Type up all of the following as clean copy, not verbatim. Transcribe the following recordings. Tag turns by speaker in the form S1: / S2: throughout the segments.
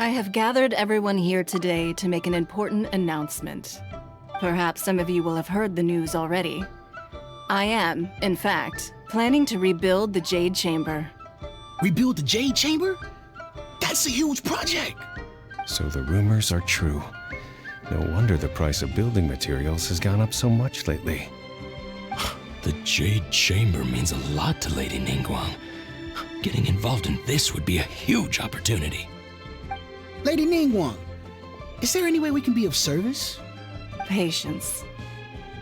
S1: I have gathered everyone here today to make an important announcement. Perhaps some of you will have heard the news already. I am, in fact, planning to rebuild the Jade Chamber.
S2: Rebuild the Jade Chamber? That's a huge project!
S3: So the rumors are true. No wonder the price of building materials has gone up so much lately.
S2: The Jade Chamber means a lot to Lady Ningguang. Getting involved in this would be a huge opportunity.
S4: Lady Ningguang, is there any way we can be of service?
S1: Patience.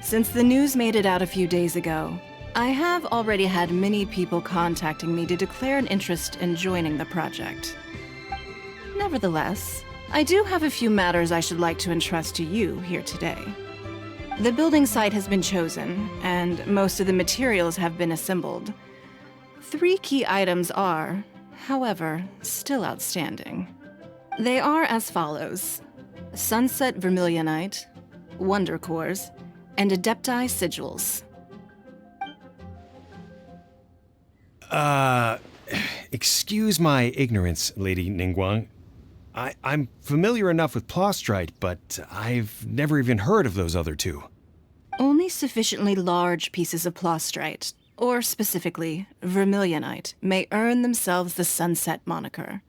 S1: Since the news made it out a few days ago, I have already had many people contacting me to declare an interest in joining the project. Nevertheless, I do have a few matters I should like to entrust to you here today. The building site has been chosen, and most of the materials have been assembled. 3 key items are, however, still outstanding. They are as follows: Sunset Vermilionite, Wonder Cores, and Adepti Sigils.
S3: Excuse my ignorance, Lady Ningguang. I'm familiar enough with Plostrite, but I've never even heard of those other 2.
S1: Only sufficiently large pieces of Plostrite, or specifically Vermilionite, may earn themselves the Sunset moniker.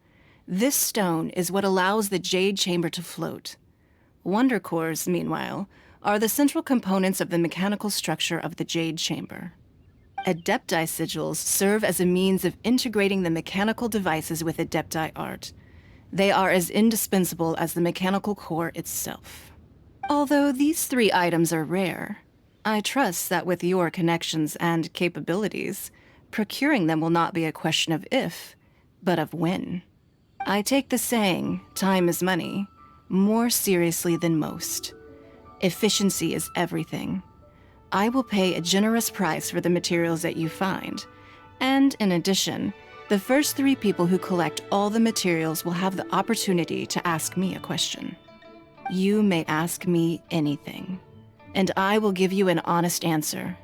S1: This stone is what allows the Jade Chamber to float. Wonder Cores, meanwhile, are the central components of the mechanical structure of the Jade Chamber. Adepti Sigils serve as a means of integrating the mechanical devices with Adepti art. They are as indispensable as the mechanical core itself. Although these 3 items are rare, I trust that with your connections and capabilities, procuring them will not be a question of if, but of when. I take the saying, time is money, more seriously than most. Efficiency is everything. I will pay a generous price for the materials that you find, and in addition, the first 3 people who collect all the materials will have the opportunity to ask me a question. You may ask me anything, and I will give you an honest answer.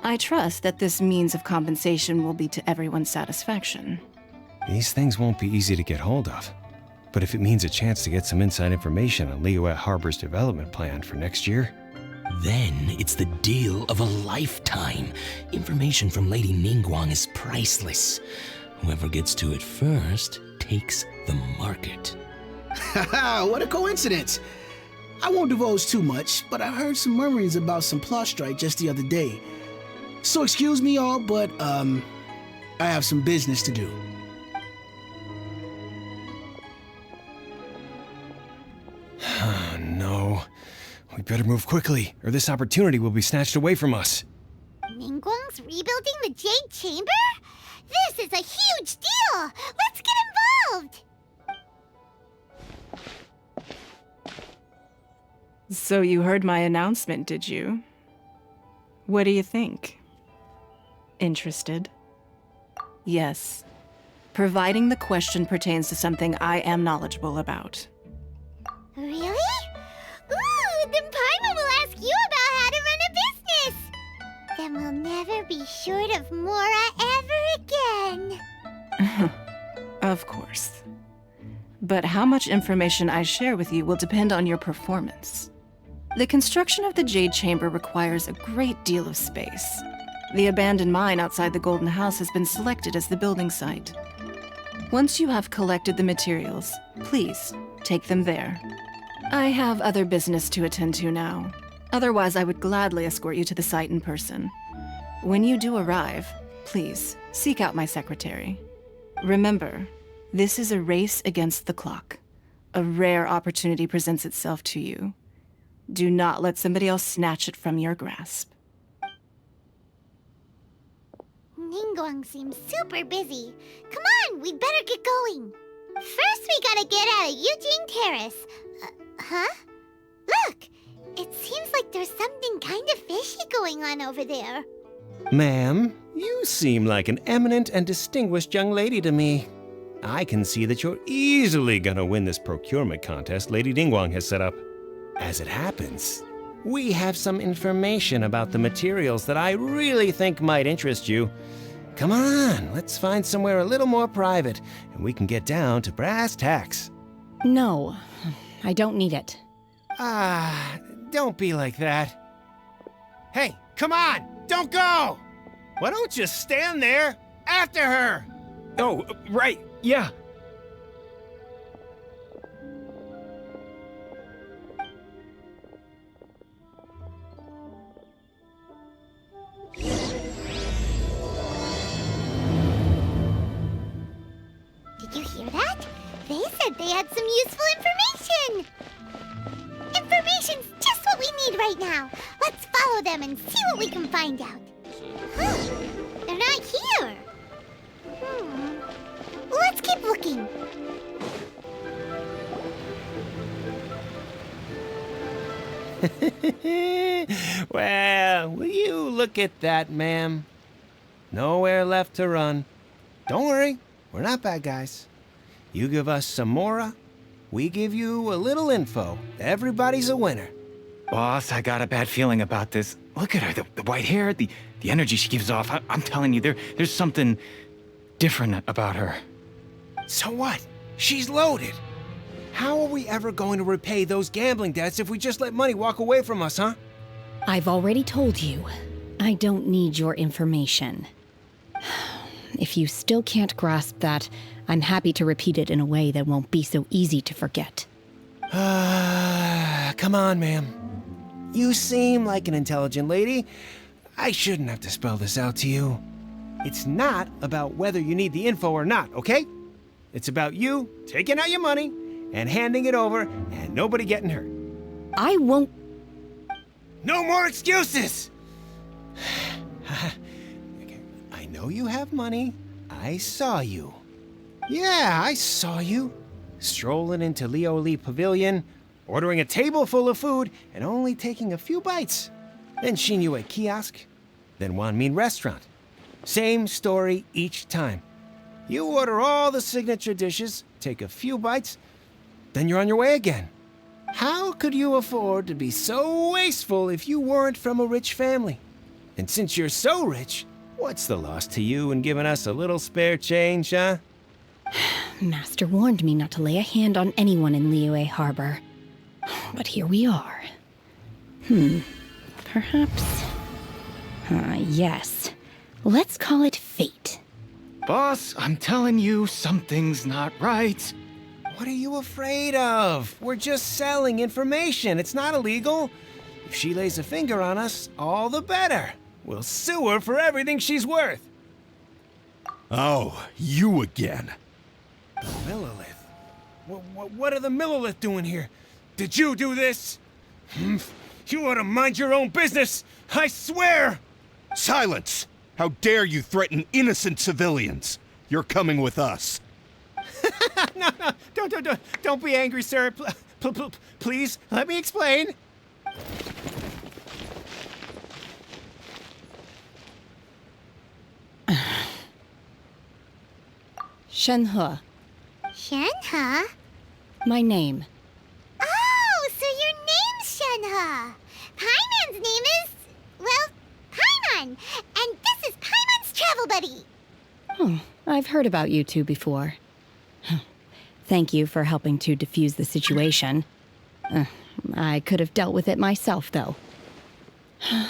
S1: I trust that this means of compensation will be to everyone's satisfaction.
S3: These things won't be easy to get hold of. But if it means a chance to get some inside information on Liyue Harbor's development plan for next year,
S2: Then it's the deal of a lifetime. Information from Lady Ningguang is priceless. Whoever gets to it first takes the market.
S4: Haha, what a coincidence! I won't divulge too much, but I heard some murmurings about some Plostrite just the other day. So excuse me all, but I have some business to do.
S3: no. We better move quickly, or this opportunity will be snatched away from us.
S5: Ningguang's rebuilding the Jade Chamber? This is a huge deal! Let's get involved!
S1: So you heard my announcement, did you? What do you think? Interested? Yes. Providing the question pertains to something I am knowledgeable about.
S5: Really? Ooh, then Paimon will ask you about how to run a business! Then we'll never be short of Mora ever again.
S1: Of course. But how much information I share with you will depend on your performance. The construction of the Jade Chamber requires a great deal of space. The abandoned mine outside the Golden House has been selected as the building site. Once you have collected the materials, please take them there. I have other business to attend to now. Otherwise, I would gladly escort you to the site in person. When you do arrive, please seek out my secretary. Remember, this is a race against the clock. A rare opportunity presents itself to you. Do not let somebody else snatch it from your grasp.
S5: Ningguang seems super busy. Come on, we'd better get going. First, we gotta get out of Eugene Terrace. Huh? Look! It seems like there's something kind of fishy going on over there.
S3: Ma'am, you seem like an eminent and distinguished young lady to me. I can see that you're easily gonna win this procurement contest Lady Ningguang has set up. As it happens, we have some information about the materials that I really think might interest you. Come on, let's find somewhere a little more private, and we can get down to brass tacks.
S6: No, I don't need it.
S3: Don't be like that. Hey, come on, don't go! Why don't you stand there after her?
S7: Oh, right, yeah.
S5: Did you hear that? They said they had some useful information. Information's just what we need right now. Let's follow them and see what we can find out. Huh. They're not here. Let's keep looking.
S3: Well, will you look at that, ma'am? Nowhere left to run. Don't worry, we're not bad guys. You give us some mora, we give you a little info. Everybody's a winner.
S7: Boss, I got a bad feeling about this. Look at her, the white hair, the energy she gives off. I'm telling you, there's something different about her.
S3: So what? She's loaded. How are we ever going to repay those gambling debts if we just let money walk away from us, huh?
S6: I've already told you, I don't need your information. If you still can't grasp that, I'm happy to repeat it in a way that won't be so easy to forget.
S3: Come on, ma'am. You seem like an intelligent lady. I shouldn't have to spell this out to you. It's not about whether you need the info or not, okay? It's about you taking out your money and handing it over and nobody getting hurt.
S6: I won't.
S3: No more excuses! I know you have money. I saw you. Yeah, I saw you. Strolling into Liyue Pavilion, ordering a table full of food, and only taking a few bites. Then Shenhe kiosk, then Wanmin restaurant. Same story each time. You order all the signature dishes, take a few bites, then you're on your way again. How could you afford to be so wasteful if you weren't from a rich family? And since you're so rich, what's the loss to you in giving us a little spare change, huh?
S6: Master warned me not to lay a hand on anyone in Liyue Harbor. But here we are. Perhaps... yes. Let's call it fate.
S7: Boss, I'm telling you, something's not right.
S3: What are you afraid of? We're just selling information. It's not illegal. If she lays a finger on us, all the better. We'll sue her for everything she's worth.
S8: Oh, you again.
S3: The Millilith? What are the Millilith doing here? Did you do this? You ought to mind your own business, I swear!
S8: Silence! How dare you threaten innocent civilians? You're coming with us.
S3: No, don't be angry, sir. Please, let me explain.
S6: Shenhe,
S5: Shenhe?
S6: my name.
S5: Oh, so your name's Shenhe. Paimon's name is, well, Paimon. And this is Paimon's travel buddy.
S6: Oh, I've heard about you two before. Thank you for helping to defuse the situation. I could have dealt with it myself, though.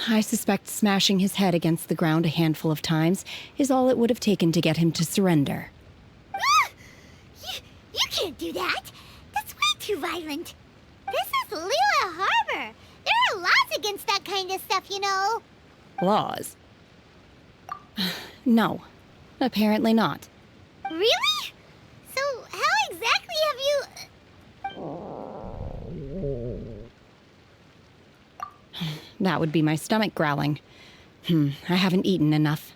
S6: I suspect smashing his head against the ground a handful of times is all it would have taken to get him to surrender.
S5: You can't do that. That's way too violent. This is Liyue Harbor. There are laws against that kind of stuff, you know.
S6: Laws? No, apparently not.
S5: Really? So how exactly have you...
S6: That would be my stomach growling. I haven't eaten enough.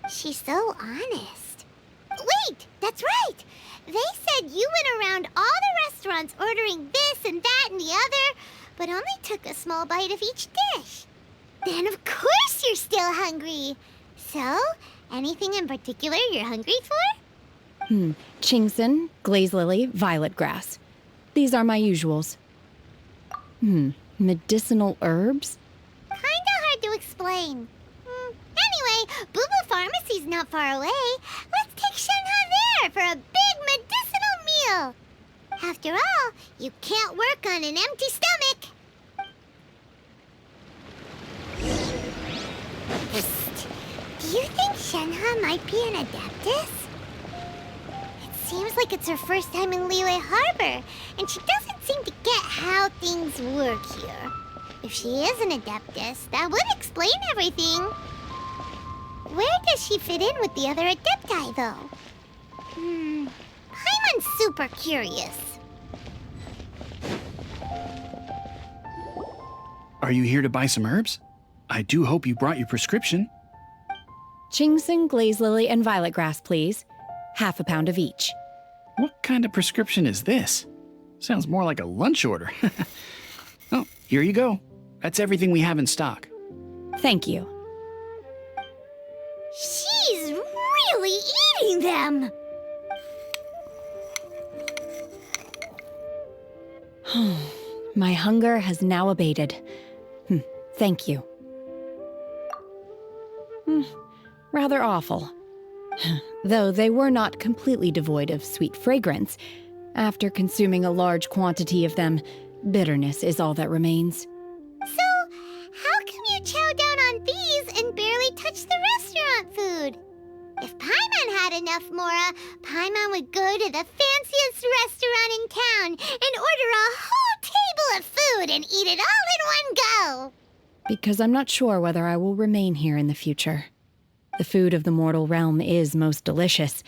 S5: She's so honest. Wait, that's right. They said you went around all the restaurants ordering this and that and the other, but only took a small bite of each dish. Then of course you're still hungry. So, anything in particular you're hungry for?
S6: Chingson, glaze lily, violet grass. These are my usuals. Medicinal herbs?
S5: Kinda hard to explain. Anyway, Boo Boo pharmacy's not far away. Let's take Shenhe there for a big medicinal meal. After all, you can't work on an empty stomach. Psst. Do you think Shenhe might be an Adeptus? It seems like it's her first time in Liyue Harbor, and she doesn't seem to get how things work here. If she is an Adeptus, that would explain everything. Where does she fit in with the other Adepti, though? Paimon's super curious.
S9: Are you here to buy some herbs? I do hope you brought your prescription.
S6: Ginseng, glaze lily, and violet grass, please. Half a pound of each.
S9: What kind of prescription is this? Sounds more like a lunch order. Oh, here you go. That's everything we have in stock.
S6: Thank you.
S5: She's really eating them!
S6: My hunger has now abated. Thank you. Rather awful. Though they were not completely devoid of sweet fragrance. After consuming a large quantity of them, bitterness is all that remains.
S5: So, how come you chow down on these and barely touch the restaurant food? If Paimon had enough Mora, Paimon would go to the fanciest restaurant in town and order a whole table of food and eat it all in one go.
S6: Because I'm not sure whether I will remain here in the future. The food of the mortal realm is most delicious,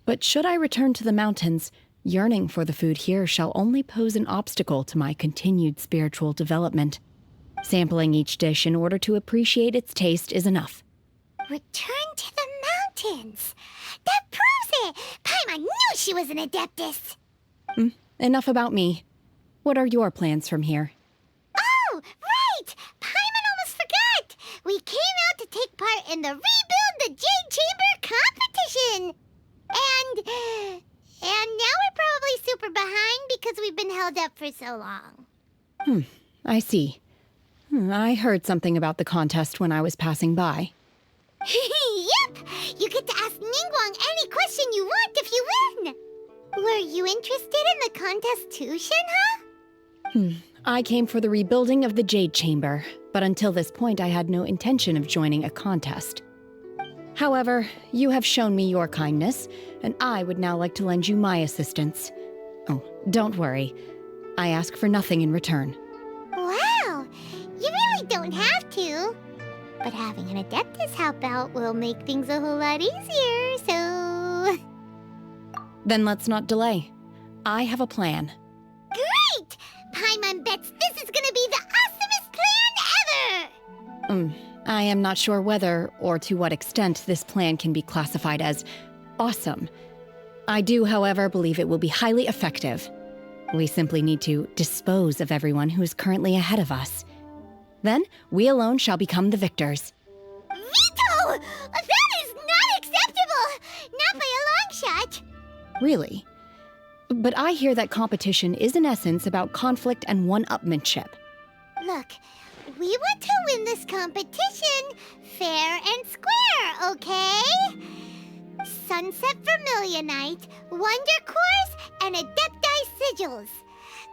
S6: but should I return to the mountains, yearning for the food here shall only pose an obstacle to my continued spiritual development. Sampling each dish in order to appreciate its taste is enough.
S5: Return to the mountains! That proves it! Paimon knew she was an Adeptus!
S6: Enough about me. What are your plans from here?
S5: Oh, right! Paimon almost forgot! We came out to take part in the Rebuild the Jade Chamber competition! And now we're probably super behind because we've been held up for so long.
S6: I see. I heard something about the contest when I was passing by.
S5: Yep! You get to ask Ningguang any question you want if you win! Were you interested in the contest too, Shenhe?
S6: I came for the rebuilding of the Jade Chamber, but until this point I had no intention of joining a contest. However, you have shown me your kindness, and I would now like to lend you my assistance. Oh, don't worry. I ask for nothing in return.
S5: Wow! You really don't have to. But having an Adeptus help out will make things a whole lot easier, so...
S6: Then let's not delay. I have a plan.
S5: Great! Paimon bets this is gonna be the awesomest plan ever!
S6: I am not sure whether or to what extent this plan can be classified as awesome. I do, however, believe it will be highly effective. We simply need to dispose of everyone who is currently ahead of us. Then, we alone shall become the victors.
S5: Veto! That is not acceptable! Not by a long shot!
S6: Really? But I hear that competition is in essence about conflict and one-upmanship.
S5: Look, we want to win this competition fair and square, okay? Sunset Vermilionite, Wonder Cores, and Adepti Sigils.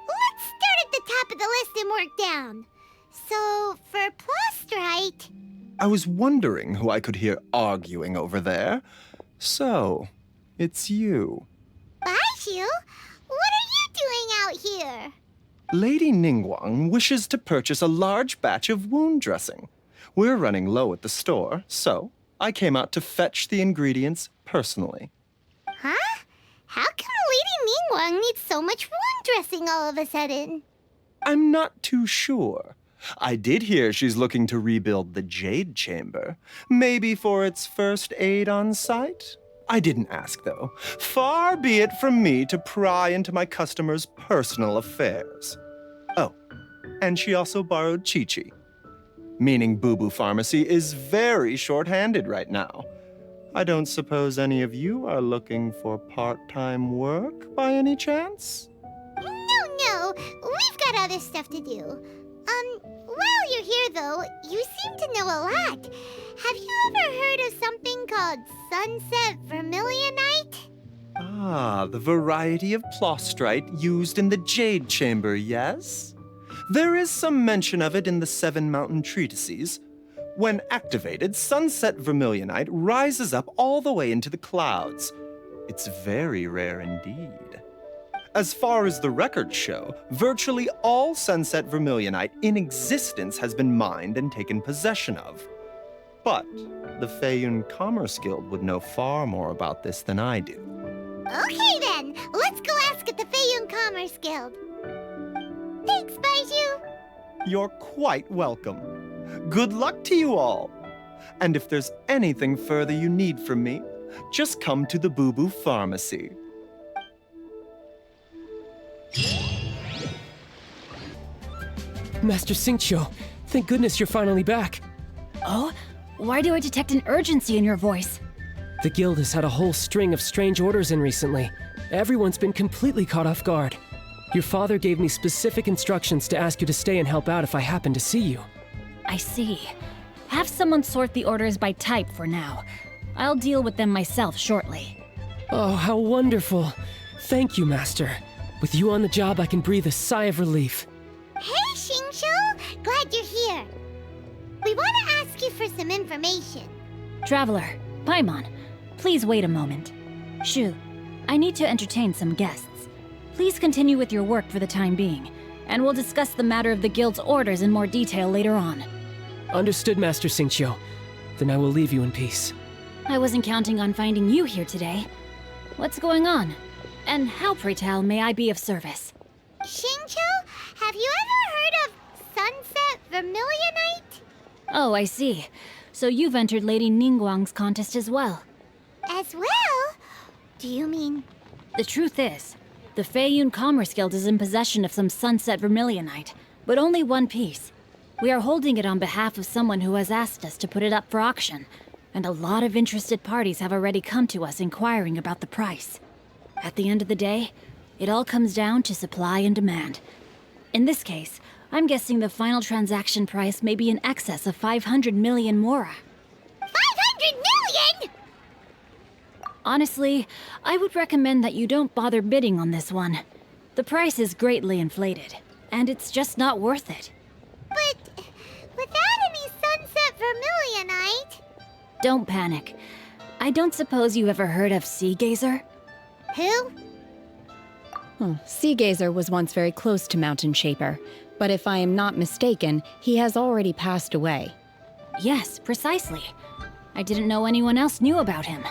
S5: Let's start at the top of the list and work down. So, for Plastrite...
S10: I was wondering who I could hear arguing over there. So, it's you.
S5: Baishu? What are you doing out here?
S10: Lady Ningguang wishes to purchase a large batch of wound dressing. We're running low at the store, so I came out to fetch the ingredients personally.
S5: Huh? How come Lady Ningguang needs so much wound dressing all of a sudden?
S10: I'm not too sure. I did hear she's looking to rebuild the Jade Chamber. Maybe for its first aid on site? I didn't ask, though. Far be it from me to pry into my customers' personal affairs. Oh, and she also borrowed Chi-Chi. Meaning Boo Boo Pharmacy is very short-handed right now. I don't suppose any of you are looking for part-time work by any chance?
S5: No, we've got other stuff to do. While you're here though, you seem to know a lot. Have you ever heard of something called sunset vermilionite?
S10: Ah, the variety of plostrite used in the Jade Chamber, yes? There is some mention of it in the Seven Mountain Treatises. When activated, sunset vermilionite rises up all the way into the clouds. It's very rare indeed. As far as the records show, virtually all sunset vermilionite in existence has been mined and taken possession of. But the Feiyun Commerce Guild would know far more about this than I do.
S5: Okay then, let's go ask at the Feiyun Commerce Guild. Thanks, Baiju.
S10: You're quite welcome. Good luck to you all. And if there's anything further you need from me, just come to the Boo Boo Pharmacy.
S11: Master Xingqiu, thank goodness you're finally back.
S6: Oh? Why do I detect an urgency in your voice?
S11: The guild has had a whole string of strange orders in recently. Everyone's been completely caught off guard. Your father gave me specific instructions to ask you to stay and help out if I happen to see you.
S6: I see. Have someone sort the orders by type for now. I'll deal with them myself shortly.
S11: Oh, how wonderful. Thank you, Master. With you on the job, I can breathe a sigh of relief.
S5: Hey, Xingqiu! Glad you're here. We want to ask you for some information.
S6: Traveler, Paimon, please wait a moment. Shu, I need to entertain some guests. Please continue with your work for the time being, and we'll discuss the matter of the guild's orders in more detail later on.
S11: Understood, Master Xingqiu. Then I will leave you in peace.
S6: I wasn't counting on finding you here today. What's going on? And how, pray tell, may I be of service?
S5: Xingqiu, have you ever heard of sunset vermilionite?
S6: Oh, I see. So you've entered Lady Ningguang's contest as well.
S5: As well? Do you mean...
S6: The truth is, the Feiyun Commerce Guild is in possession of some sunset vermilionite, but only one piece. We are holding it on behalf of someone who has asked us to put it up for auction, and a lot of interested parties have already come to us inquiring about the price. At the end of the day, it all comes down to supply and demand. In this case, I'm guessing the final transaction price may be in excess of 500 million mora.
S5: 500 million?!
S6: Honestly, I would recommend that you don't bother bidding on this one. The price is greatly inflated, and it's just not worth it.
S5: But without any sunset vermilionite...
S6: Don't panic. I don't suppose you ever heard of Sea Gazer?
S5: Who?
S6: Sea Gazer was once very close to Mountain Shaper, but if I am not mistaken, he has already passed away. Yes, precisely. I didn't know anyone else knew about him.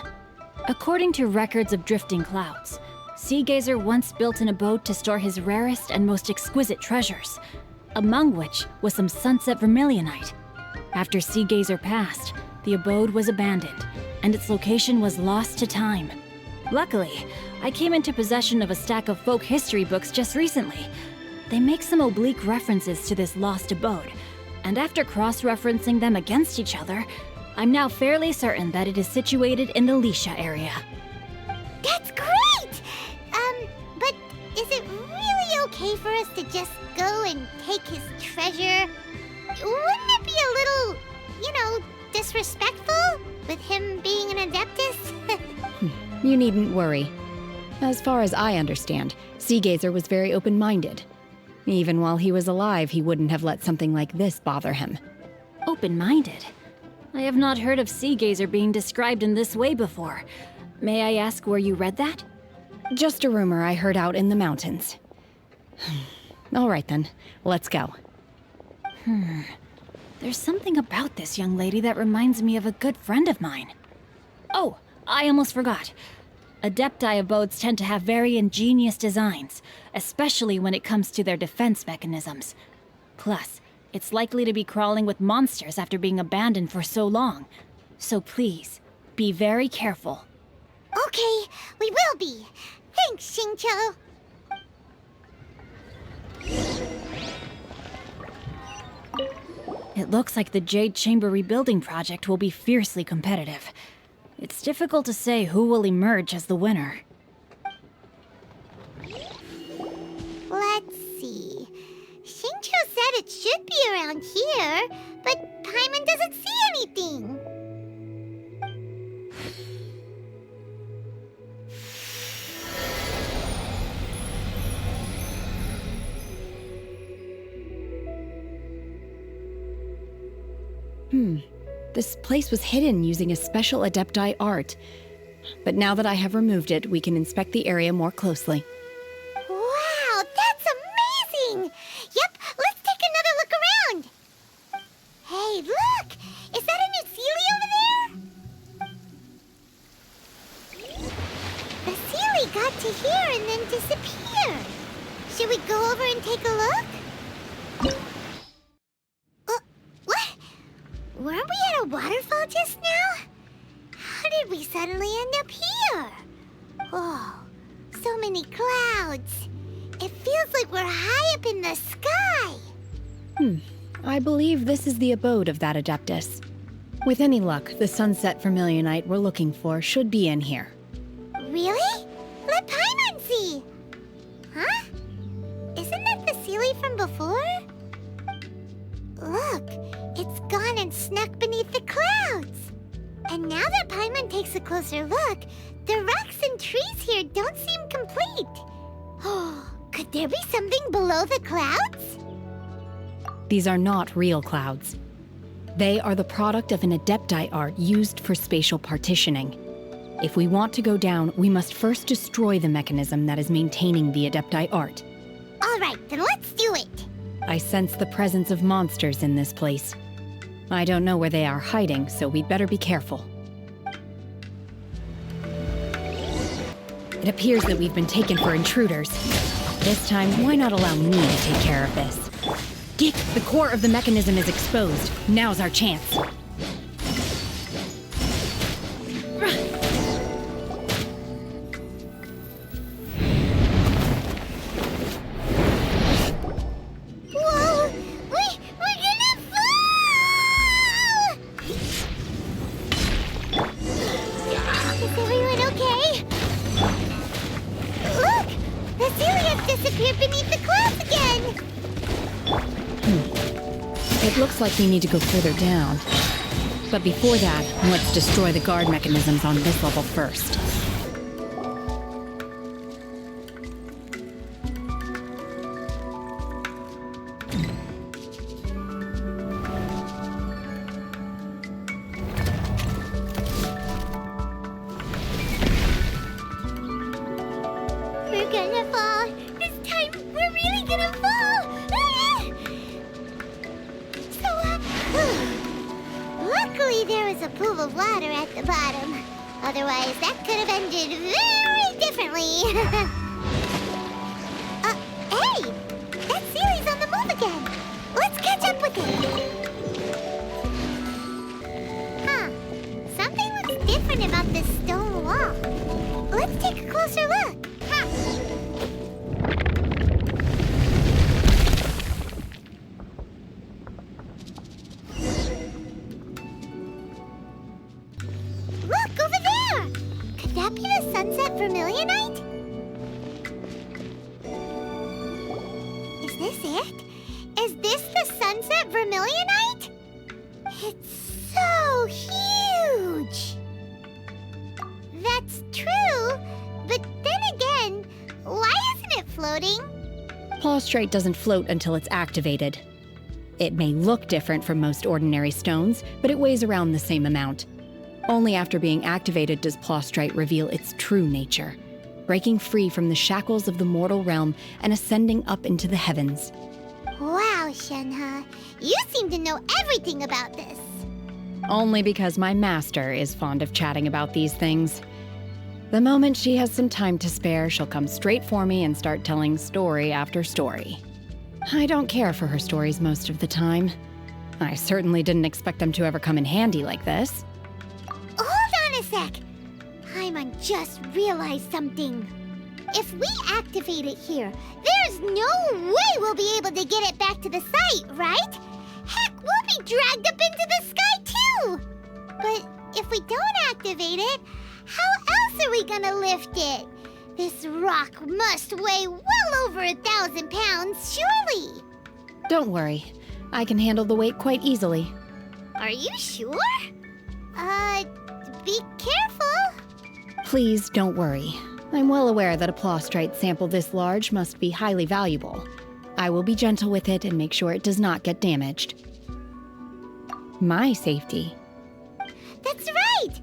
S6: According to records of drifting clouds, Sea Gazer once built an abode to store his rarest and most exquisite treasures, among which was some sunset vermilionite. After Sea Gazer passed, the abode was abandoned, and its location was lost to time. Luckily, I came into possession of a stack of folk history books just recently. They make some oblique references to this lost abode, and after cross-referencing them against each other, I'm now fairly certain that it is situated in the Liyue area.
S5: That's great! But is it really okay for us to just go and take his treasure? Wouldn't it be a little, disrespectful with him being an Adeptus?
S6: You needn't worry. As far as I understand, Sea Gazer was very open-minded. Even while he was alive, he wouldn't have let something like this bother him. Open-minded? I have not heard of Sea Gazer being described in this way before. May I ask where you read that? Just a rumor I heard out in the mountains. All right then, let's go. There's something about this young lady that reminds me of a good friend of mine. Oh, I almost forgot. Adepti abodes tend to have very ingenious designs, especially when it comes to their defense mechanisms. Plus, it's likely to be crawling with monsters after being abandoned for so long. So please, be very careful.
S5: Okay, we will be. Thanks, Xingqiu.
S6: It looks like the Jade Chamber rebuilding project will be fiercely competitive. It's difficult to say who will emerge as the winner.
S5: Let's see. Xingqiu said it should be around here, but Paimon doesn't see anything.
S6: This place was hidden using a special Adepti art. But now that I have removed it, we can inspect the area more closely.
S5: Wow, that's amazing! Yep, let's take another look around. Hey, look! Is that a new Seelie over there? The Seelie got to here and then disappeared. Should we go over and take a look? What? Weren't we at a waterfall just now? How did we suddenly end up here? Oh, so many clouds. It feels like we're high up in the sky.
S6: I believe this is the abode of that Adeptus. With any luck, the sunset vermilionite we're looking for should be in here.
S5: Really? Let Paimon see. Huh? Isn't that the Seelie from before? Look, it's gone and snuck beneath the clouds. And now that Paimon takes a closer look, the rocks and trees here don't seem complete. Oh, could there be something below the clouds?
S6: These are not real clouds. They are the product of an Adepti art used for spatial partitioning. If we want to go down, we must first destroy the mechanism that is maintaining the Adepti art.
S5: All right, then let's do it.
S6: I sense the presence of monsters in this place. I don't know where they are hiding, so we'd better be careful. It appears that we've been taken for intruders. This time, why not allow me to take care of this? Dick, the core of the mechanism is exposed. Now's our chance.
S5: Whoa! We're gonna fall! Is everyone okay? Look! The Seelie has disappeared beneath the clouds again!
S6: It looks like we need to go further down. But before that, let's destroy the guard mechanisms on this level first.
S5: We're gonna fall! This time, we're really gonna fall! Luckily, there was a pool of water at the bottom. Otherwise, that could have ended very differently. Hey! That Seelie's on the move again. Let's catch up with it. Huh. Something looks different about this stone wall. Let's take a closer look. Huh. Look, over there! Could that be the sunset vermilionite? Is this it? Is this the sunset vermilionite? It's so huge! That's true, but then again, why isn't it floating?
S6: Plaustrite doesn't float until it's activated. It may look different from most ordinary stones, but it weighs around the same amount. Only after being activated does Plaustrite reveal its true nature, breaking free from the shackles of the mortal realm and ascending up into the heavens.
S5: Wow, Shenhe, you seem to know everything about this.
S6: Only because my master is fond of chatting about these things. The moment she has some time to spare, she'll come straight for me and start telling story after story. I don't care for her stories most of the time. I certainly didn't expect them to ever come in handy like this.
S5: Hold on a sec. Paimon just realized something. If we activate it here, there's no way we'll be able to get it back to the site, right? Heck, we'll be dragged up into the sky too! But if we don't activate it, how else are we gonna lift it? This rock must weigh well over 1,000 pounds, surely!
S6: Don't worry. I can handle the weight quite easily.
S5: Are you sure? Be careful.
S6: Please don't worry. I'm well aware that a Plaustrite sample this large must be highly valuable. I will be gentle with it and make sure it does not get damaged. My safety?
S5: That's right!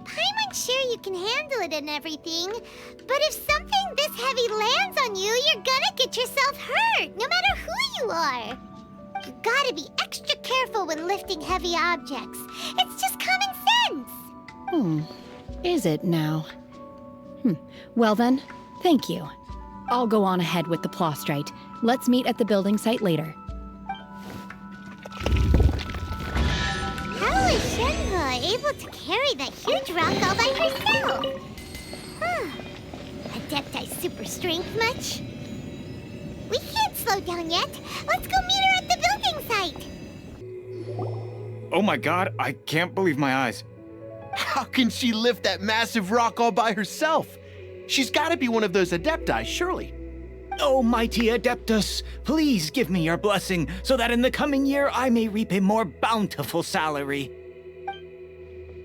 S5: Paimon's sure you can handle it and everything, but if something this heavy lands on you, you're gonna get yourself hurt, no matter who you are. You gotta be extra careful when lifting heavy objects. It's just common sense.
S6: Is it now? Well then, thank you. I'll go on ahead with the Plostrite. Let's meet at the building site later.
S5: How is Shenhe able to carry that huge rock all by herself? Adepti super strength much? We can't slow down yet. Let's go meet her at the building site.
S7: Oh my god, I can't believe my eyes.
S12: How can she lift that massive rock all by herself? She's gotta be one of those Adepti, surely.
S7: Oh, mighty Adeptus, please give me your blessing so that in the coming year I may reap a more bountiful salary.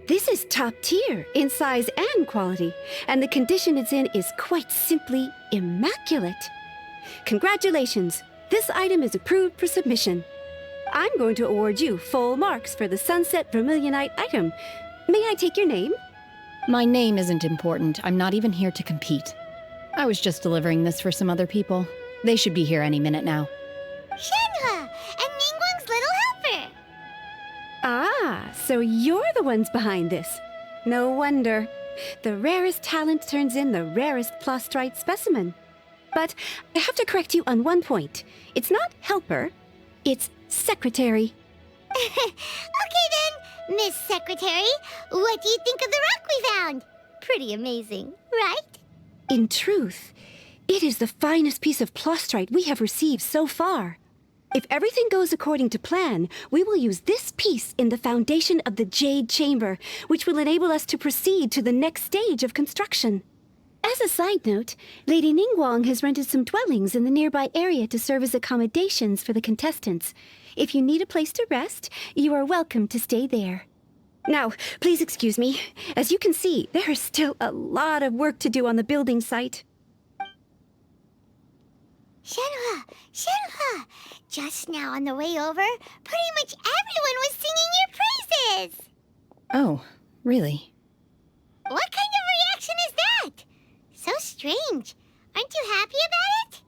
S13: This is top tier in size and quality, and the condition it's in is quite simply immaculate. Congratulations! This item is approved for submission. I'm going to award you full marks for the Sunset Vermilionite item. May I take your name?
S6: My name isn't important. I'm not even here to compete. I was just delivering this for some other people. They should be here any minute now.
S5: Shenhe and Ningguang's little helper.
S13: Ah, so you're the ones behind this. No wonder. The rarest talent turns in the rarest Plostrite specimen. But I have to correct you on one point. It's not helper, it's secretary.
S5: Okay then, Miss Secretary, what do you think of the rock we found? Pretty amazing, right?
S13: In truth, it is the finest piece of Plostrite we have received so far. If everything goes according to plan, we will use this piece in the foundation of the Jade Chamber, which will enable us to proceed to the next stage of construction. As a side note, Lady Ningguang has rented some dwellings in the nearby area to serve as accommodations for the contestants. If you need a place to rest, you are welcome to stay there. Now, please excuse me. As you can see, there is still a lot of work to do on the building site.
S5: Shenhe! Shenhe! Just now on the way over, pretty much everyone was singing your praises!
S6: Oh, really?
S5: What kind of reaction is that? So strange. Aren't you happy about it?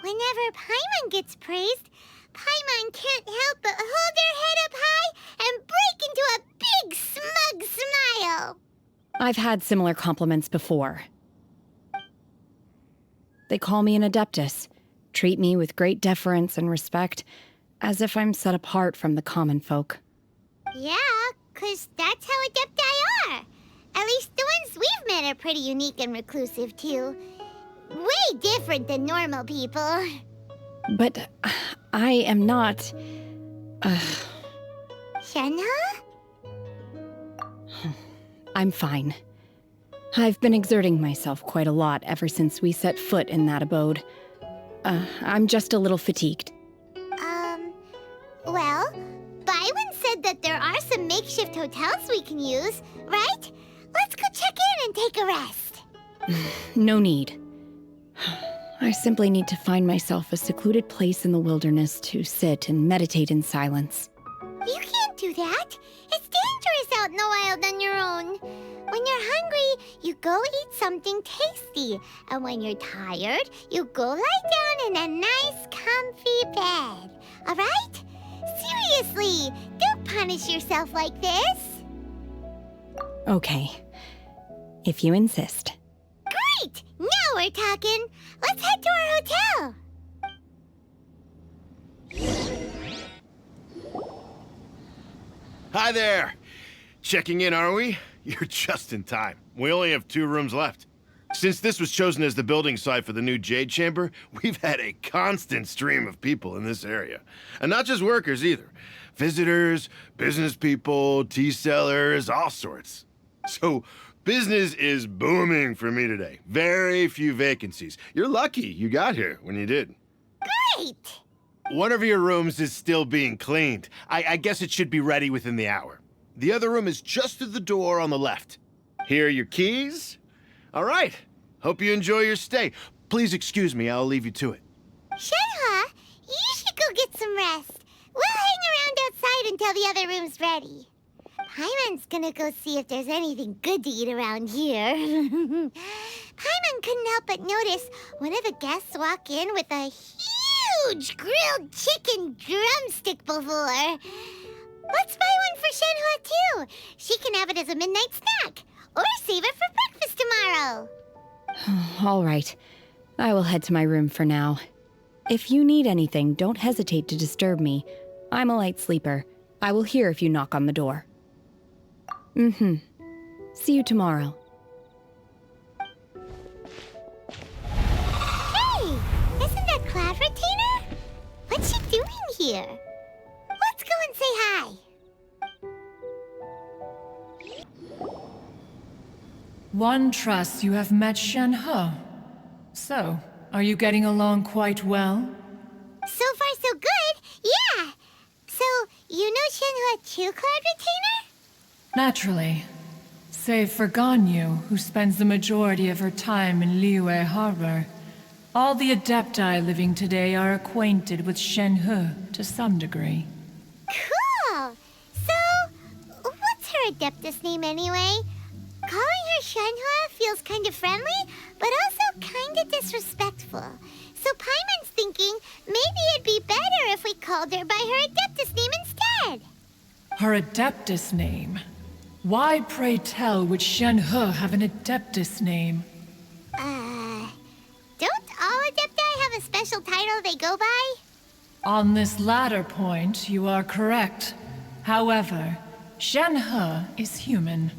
S5: Whenever Paimon gets praised, Paimon can't help but hold her head up high and break into a big smug smile.
S6: I've had similar compliments before. They call me an Adeptus, treat me with great deference and respect, as if I'm set apart from the common folk.
S5: Yeah, 'cause that's how Adepti are. At least the ones we've met are pretty unique and reclusive, too. Way different than normal people.
S6: But I am not...
S5: Shenhe?
S6: I'm fine. I've been exerting myself quite a lot ever since we set foot in that abode. I'm just a little fatigued.
S5: Well, Byron said that there are some makeshift hotels we can use, right? Let's go check in and take a rest.
S6: No need. I simply need to find myself a secluded place in the wilderness to sit and meditate in silence.
S5: You can't do that. It's dangerous out in the wild on your own. When you're hungry, you go eat something tasty. And when you're tired, you go lie down in a nice, comfy bed. All right? Seriously, don't punish yourself like this.
S6: Okay. If you insist.
S5: Great! Now we're talking. Let's head to our hotel.
S8: Hi there. Checking in, are we? You're just in time. We only have 2 rooms left. Since this was chosen as the building site for the new Jade Chamber, we've had a constant stream of people in this area. And not just workers either. Visitors, business people, tea sellers, all sorts. So, business is booming for me today. Very few vacancies. You're lucky you got here when you did.
S5: Great!
S8: One of your rooms is still being cleaned. I guess it should be ready within the hour. The other room is just through the door on the left. Here are your keys. All right. Hope you enjoy your stay. Please excuse me, I'll leave you to it.
S5: Shenhe, you should go get some rest. We'll hang inside until the other room's ready. Paimon's gonna go see if there's anything good to eat around here. Paimon couldn't help but notice one of the guests walk in with a huge grilled chicken drumstick before. Let's buy one for Shenhe too. She can have it as a midnight snack. Or save it for breakfast tomorrow.
S6: All right. I will head to my room for now. If you need anything, don't hesitate to disturb me. I'm a light sleeper. I will hear if you knock on the door. See you tomorrow.
S5: Hey! Isn't that Cloud Retainer? What's she doing here? Let's go and say hi.
S14: One trusts you have met Shenhe. So, are you getting along quite well?
S5: So far, so good. Yeah. So, you know Shenhe too, Cloud Retainer?
S14: Naturally. Save for Ganyu, who spends the majority of her time in Liyue Harbor. All the Adepti living today are acquainted with Shenhe to some degree.
S5: Cool. So, what's her Adeptus name anyway? Calling her Shenhe feels kind of friendly, but also kind of disrespectful. So Paimon's thinking maybe it'd be better if we called her by her Adeptus name instead.
S14: Her Adeptus name? Why, pray tell, would Shenhe have an Adeptus name?
S5: Don't all Adepti have a special title they go by?
S14: On this latter point, you are correct. However, Shenhe is human.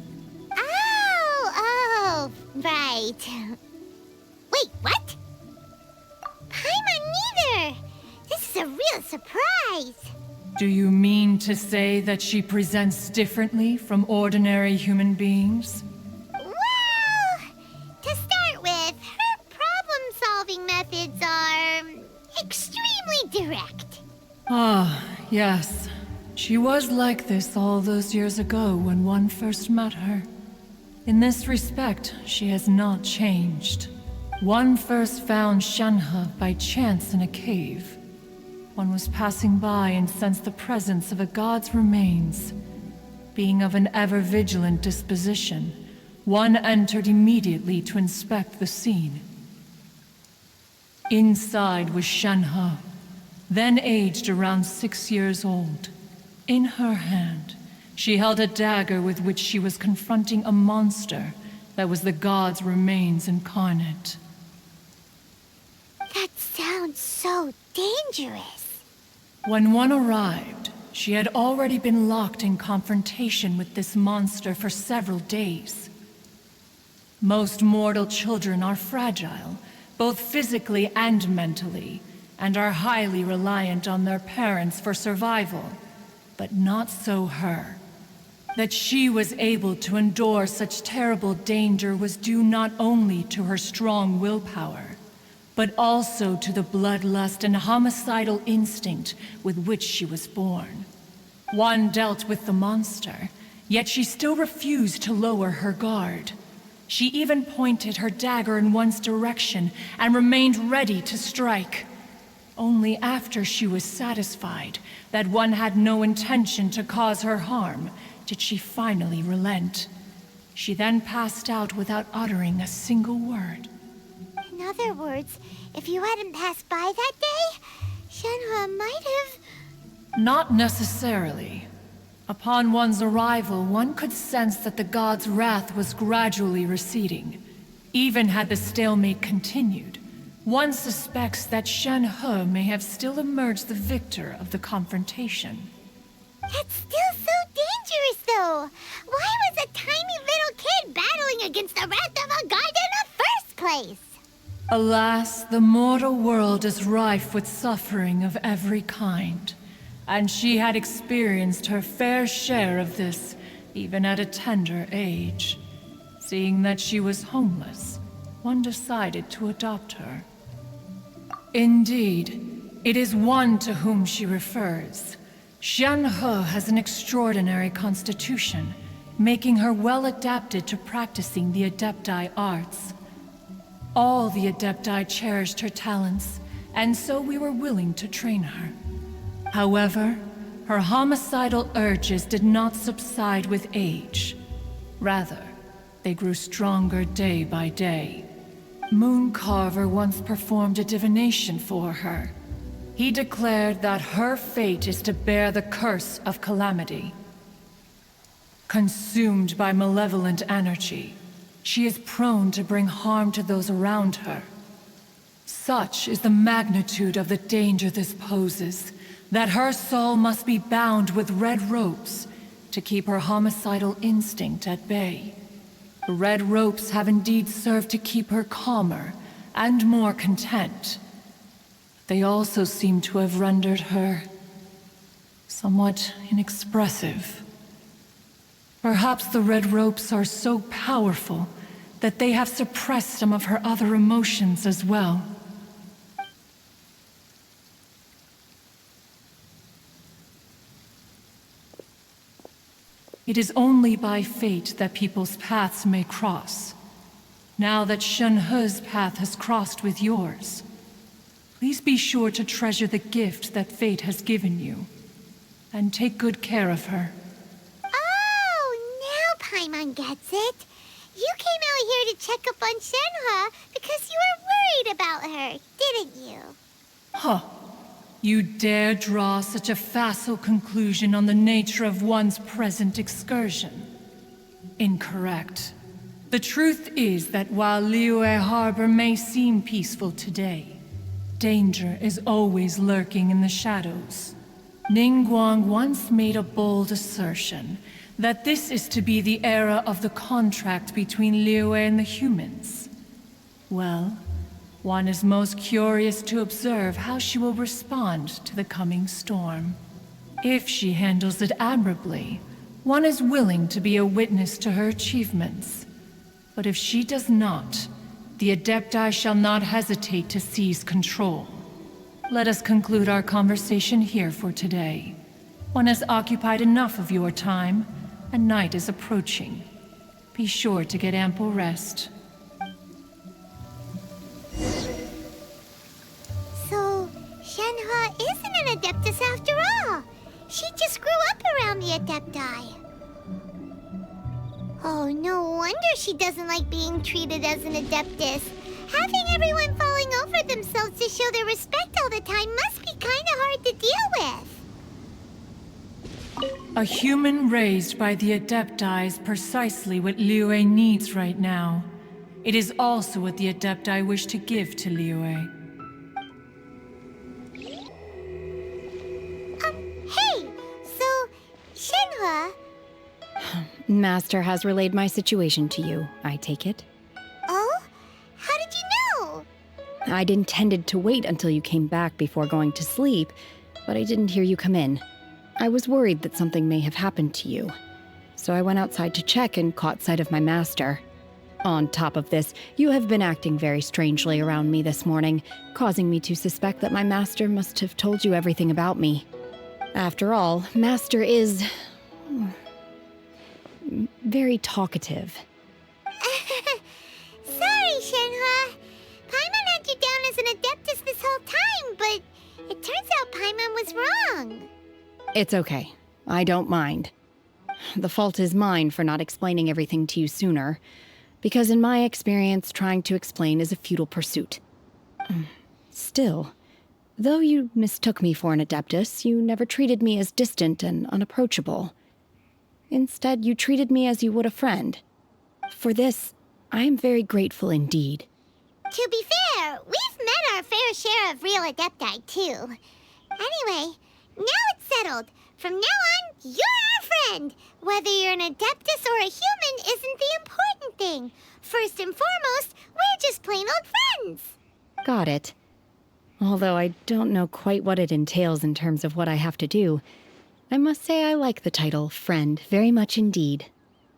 S5: Oh, right. Wait, what? Paimon neither! This is a real surprise!
S14: Do you mean to say that she presents differently from ordinary human beings?
S5: Well, to start with, her problem-solving methods are extremely direct.
S14: Ah, yes. She was like this all those years ago when one first met her. In this respect, she has not changed. One first found Shenhe by chance in a cave. One was passing by and sensed the presence of a god's remains. Being of an ever-vigilant disposition, one entered immediately to inspect the scene. Inside was Shenhe, then aged around 6 years old. In her hand, she held a dagger with which she was confronting a monster that was the god's remains incarnate.
S5: That sounds so dangerous.
S14: When one arrived, she had already been locked in confrontation with this monster for several days. Most mortal children are fragile, both physically and mentally, and are highly reliant on their parents for survival. But not so her. That she was able to endure such terrible danger was due not only to her strong willpower, but also to the bloodlust and homicidal instinct with which she was born. One dealt with the monster, yet she still refused to lower her guard. She even pointed her dagger in one's direction and remained ready to strike. Only after she was satisfied that one had no intention to cause her harm did she finally relent. She then passed out without uttering a single word.
S5: In other words, if you hadn't passed by that day, Shenhe might have...
S14: Not necessarily. Upon one's arrival, one could sense that the god's wrath was gradually receding. Even had the stalemate continued, one suspects that Shenhe may have still emerged the victor of the confrontation.
S5: That's still so dangerous, though. Why was a tiny little kid battling against the wrath of a god in the first place?
S14: Alas, the mortal world is rife with suffering of every kind. And she had experienced her fair share of this, even at a tender age. Seeing that she was homeless, one decided to adopt her. Indeed, it is one to whom she refers. Shenhe has an extraordinary constitution, making her well adapted to practicing the Adepti arts. All the Adepti cherished her talents, and so we were willing to train her. However, Her homicidal urges did not subside with age. Rather, they grew stronger day by day. Mooncarver once performed a divination for her. He declared that her fate is to bear the curse of calamity. Consumed by malevolent energy, she is prone to bring harm to those around her. Such is the magnitude of the danger this poses, that her soul must be bound with red ropes to keep her homicidal instinct at bay. The red ropes have indeed served to keep her calmer and more content. They also seem to have rendered her somewhat inexpressive. Perhaps the red ropes are so powerful that they have suppressed some of her other emotions as well. It is only by fate that people's paths may cross. Now that Shenhe's path has crossed with yours, please be sure to treasure the gift that fate has given you, and take good care of her.
S5: Oh, now Paimon gets it. You came out here to check up on Shenhe because you were worried about her, didn't you?
S14: Huh. You dare draw such a facile conclusion on the nature of one's present excursion? Incorrect. The truth is that while Liyue Harbor may seem peaceful today, danger is always lurking in the shadows. Ningguang once made a bold assertion that this is to be the era of the contract between Liyue and the humans. Well, one is most curious to observe how she will respond to the coming storm. If she handles it admirably, one is willing to be a witness to her achievements. But if she does not, the Adepti shall not hesitate to seize control. Let us conclude our conversation here for today. One has occupied enough of your time, and night is approaching. Be sure to get ample rest.
S5: So, Shenhe isn't an Adeptus after all. She just grew up around the Adepti. Oh, no wonder she doesn't like being treated as an Adeptus. Having everyone falling over themselves to show their respect all the time must be kinda hard to deal with.
S14: A human raised by the Adepti is precisely what Liyue needs right now. It is also what the Adepti wish to give to Liyue.
S5: Hey! So, Shenhe...
S6: Master has relayed my situation to you, I take it.
S5: Oh? How did you know?
S6: I'd intended to wait until you came back before going to sleep, but I didn't hear you come in. I was worried that something may have happened to you, so I went outside to check and caught sight of my master. On top of this, you have been acting very strangely around me this morning, causing me to suspect that my master must have told you everything about me. After all, Master is... very talkative.
S5: Sorry, Shenhe. Paimon had you down as an Adeptus this whole time, but it turns out Paimon was wrong.
S6: It's okay. I don't mind. The fault is mine for not explaining everything to you sooner, because in my experience, trying to explain is a futile pursuit. Still, though you mistook me for an Adeptus, you never treated me as distant and unapproachable. Instead, you treated me as you would a friend. For this, I am very grateful indeed.
S5: To be fair, we've met our fair share of real Adepti, too. Anyway, now it's settled. From now on, you're our friend. Whether you're an Adeptus or a human isn't the important thing. First and foremost, we're just plain old friends.
S6: Got it. Although I don't know quite what it entails in terms of what I have to do, I must say I like the title friend very much indeed.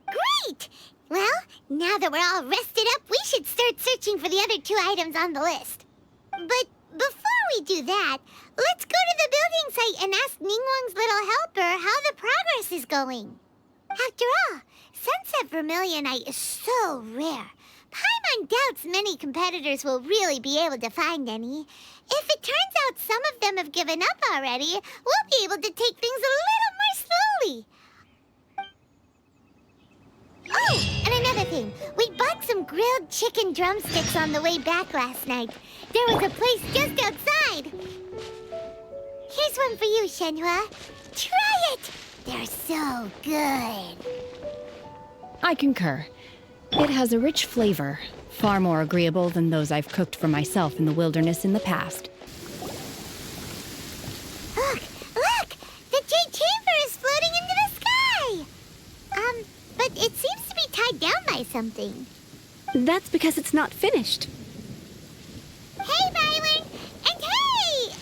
S5: Great! Well, now that we're all rested up, we should start searching for the other 2 items on the list. But before we do that, let's go to the building site and ask Ningguang's little helper how the progress is going. After all, Sunset Vermilionite is so rare. Paimon doubts many competitors will really be able to find any. If it turns out some of them have given up already, we'll be able to take things a little more slowly. Oh, and another thing. We bought some grilled chicken drumsticks on the way back last night. There was a place just outside. Here's one for you, Shenhe. Try it! They're so good.
S6: I concur. It has a rich flavor, far more agreeable than those I've cooked for myself in the wilderness in the past.
S5: Look! Look! The Jade Chamber is floating into the sky! But it seems to be tied down by something.
S13: That's because it's not finished.
S5: Hey, Byron! And hey!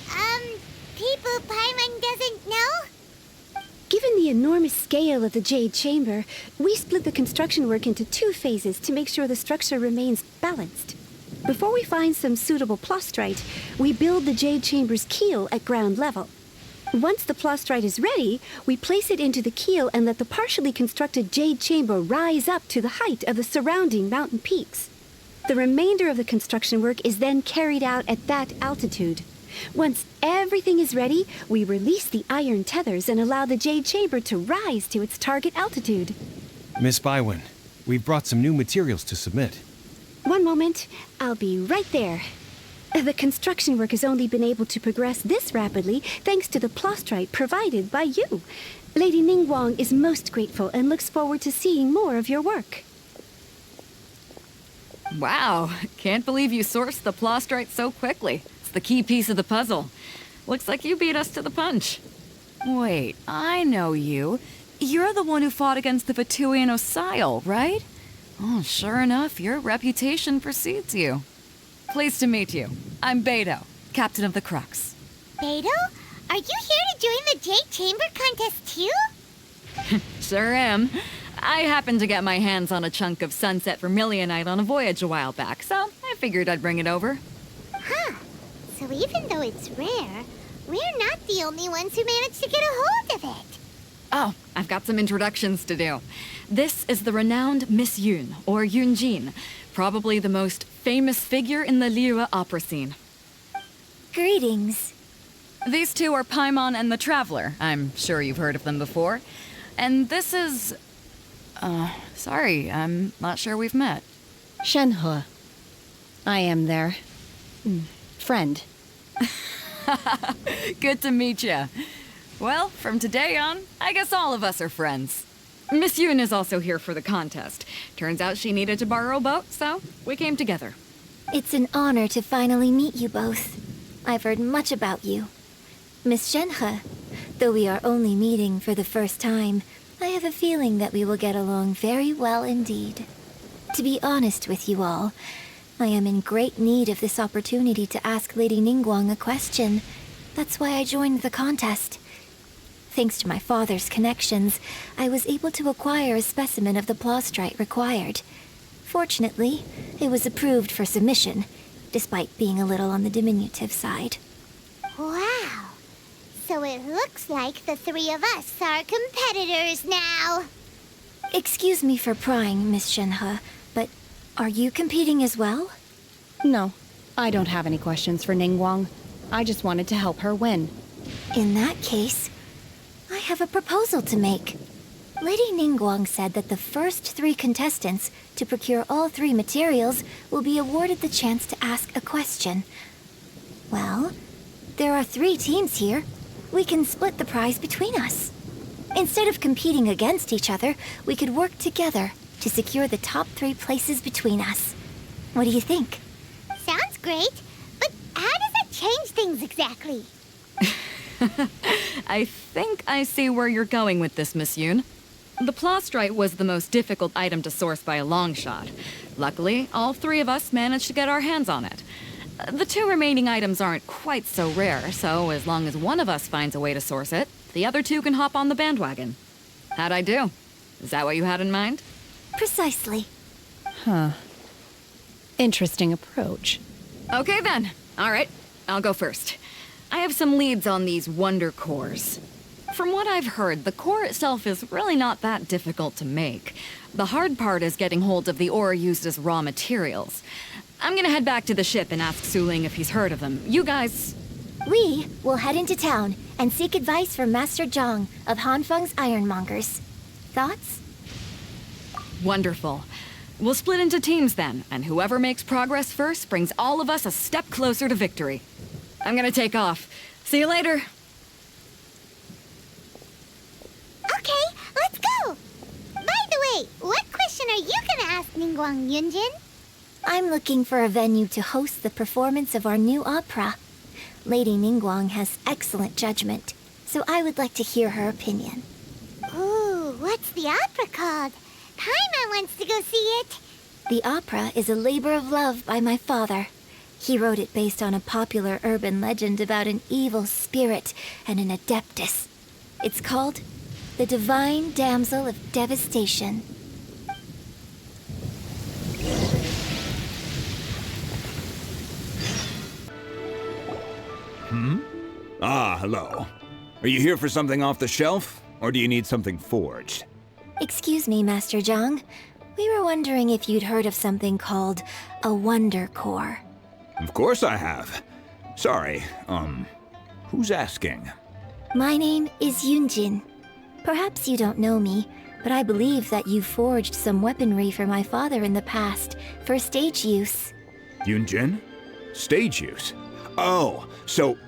S5: People Paimon doesn't know?
S13: Given the enormous scale of the Jade Chamber, we split the construction work into 2 phases to make sure the structure remains balanced. Before we find some suitable plastrite, we build the Jade Chamber's keel at ground level. Once the plastrite is ready, we place it into the keel and let the partially constructed Jade Chamber rise up to the height of the surrounding mountain peaks. The remainder of the construction work is then carried out at that altitude. Once everything is ready, we release the iron tethers and allow the Jade Chamber to rise to its target altitude.
S3: Miss Bywin, we've brought some new materials to submit.
S13: One moment, I'll be right there. The construction work has only been able to progress this rapidly thanks to the plastrite provided by you. Lady Ningguang is most grateful and looks forward to seeing more of your work.
S15: Wow, can't believe you sourced the plastrite so quickly. It's the key piece of the puzzle. Looks like you beat us to the punch. Wait, I know you. You're the one who fought against the Vatuian Osile, right? Oh, sure enough, your reputation precedes you. Pleased to meet you. I'm Beto, captain of the Crux.
S5: Beto? Are you here to join the Jade Chamber contest too?
S15: Sure am. I happened to get my hands on a chunk of sunset vermilionite on a voyage a while back, so I figured I'd bring it over.
S5: Huh. So even though it's rare, we're not the only ones who managed to get a hold of it.
S15: Oh, I've got some introductions to do. This is the renowned Miss Yun, or Yunjin, probably the most famous figure in the Liyue opera scene.
S5: Greetings.
S15: These two are Paimon and the Traveler. I'm sure you've heard of them before. And this is... sorry, I'm not sure we've met.
S6: Shenhe. I am their... friend.
S15: Good to meet you. Well, from today on, I guess all of us are friends. Miss Yun is also here for the contest. Turns out she needed to borrow a boat, so we came together.
S16: It's an honor to finally meet you both. I've heard much about you. Miss Shenhe, though we are only meeting for the first time, I have a feeling that we will get along very well indeed. To be honest with you all, I am in great need of this opportunity to ask Lady Ningguang a question. That's why I joined the contest. Thanks to my father's connections, I was able to acquire a specimen of the plastrite required. Fortunately, it was approved for submission, despite being a little on the diminutive side.
S5: Wow. So it looks like the 3 of us are competitors now.
S16: Excuse me for prying, Miss Shenhe, but are you competing as well?
S6: No, I don't have any questions for Ningguang. I just wanted to help her win.
S16: In that case, I have a proposal to make. Lady Ningguang said that the first 3 contestants to procure all 3 materials will be awarded the chance to ask a question. Well, there are 3 teams here. We can split the prize between us. Instead of competing against each other, we could work together to secure the top 3 places between us. What do you think?
S5: Sounds great, but how does that change things exactly?
S15: I think I see where you're going with this, Miss Yun. The plastrite was the most difficult item to source by a long shot. Luckily, all 3 of us managed to get our hands on it. The 2 remaining items aren't quite so rare, so as long as one of us finds a way to source it, the other 2 can hop on the bandwagon. How'd I do? Is that what you had in mind?
S16: Precisely.
S6: Huh. Interesting approach.
S15: Okay then. All right, I'll go first. I have some leads on these wonder cores. From what I've heard, the core itself is really not that difficult to make. The hard part is getting hold of the ore used as raw materials. I'm gonna head back to the ship and ask Su Ling if he's heard of them. You guys...
S16: We will head into town and seek advice from Master Zhang of Hanfeng's Ironmongers. Thoughts?
S15: Wonderful. We'll split into teams then, and whoever makes progress first brings all of us a step closer to victory. I'm gonna take off. See you later.
S5: Okay, let's go! By the way, what question are you gonna ask Ningguang, Yunjin?
S16: I'm looking for a venue to host the performance of our new opera. Lady Ningguang has excellent judgment, so I would like to hear her opinion.
S5: Ooh, what's the opera called? Paimon wants to go see it.
S16: The opera is a labor of love by my father. He wrote it based on a popular urban legend about an evil spirit and an adeptus. It's called The Divine Damsel of Devastation.
S17: Ah, hello. Are you here for something off the shelf, or do you need something forged?
S16: Excuse me, Master Zhang. We were wondering if you'd heard of something called a Wonder Core.
S17: Of course I have. Sorry, who's asking?
S16: My name is Yunjin. Perhaps you don't know me, but I believe that you forged some weaponry for my father in the past, for stage use.
S17: Yunjin? Stage use? Oh, so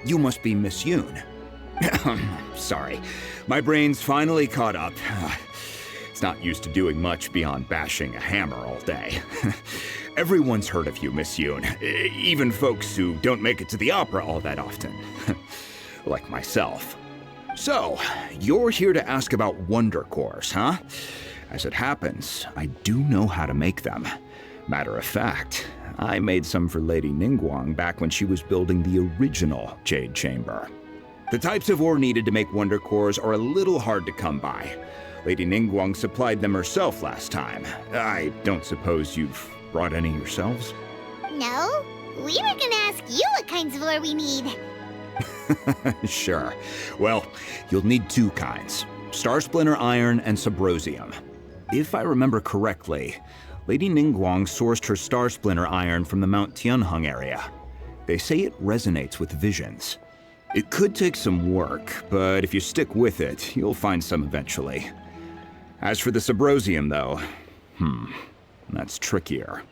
S17: you must be Miss Yoon. Sorry, my brain's finally caught up. It's not used to doing much beyond bashing a hammer all day. Everyone's heard of you, Miss Yoon, even folks who don't make it to the opera all that often. Like myself. So, you're here to ask about Wonder Cores, huh? As it happens, I do know how to make them. Matter of fact, I made some for Lady Ningguang back when she was building the original Jade Chamber. The types of ore needed to make Wonder Cores are a little hard to come by. Lady Ningguang supplied them herself last time. I don't suppose you've brought any yourselves?
S5: No, we were gonna ask you what kinds of ore we need.
S17: Sure. Well, you'll need two kinds. Star Splinter Iron and Subrosium. If I remember correctly, Lady Ningguang sourced her Star Splinter Iron from the Mount Tianheng area. They say it resonates with visions. It could take some work, but if you stick with it, you'll find some eventually. As for the Subrosium, though, that's trickier.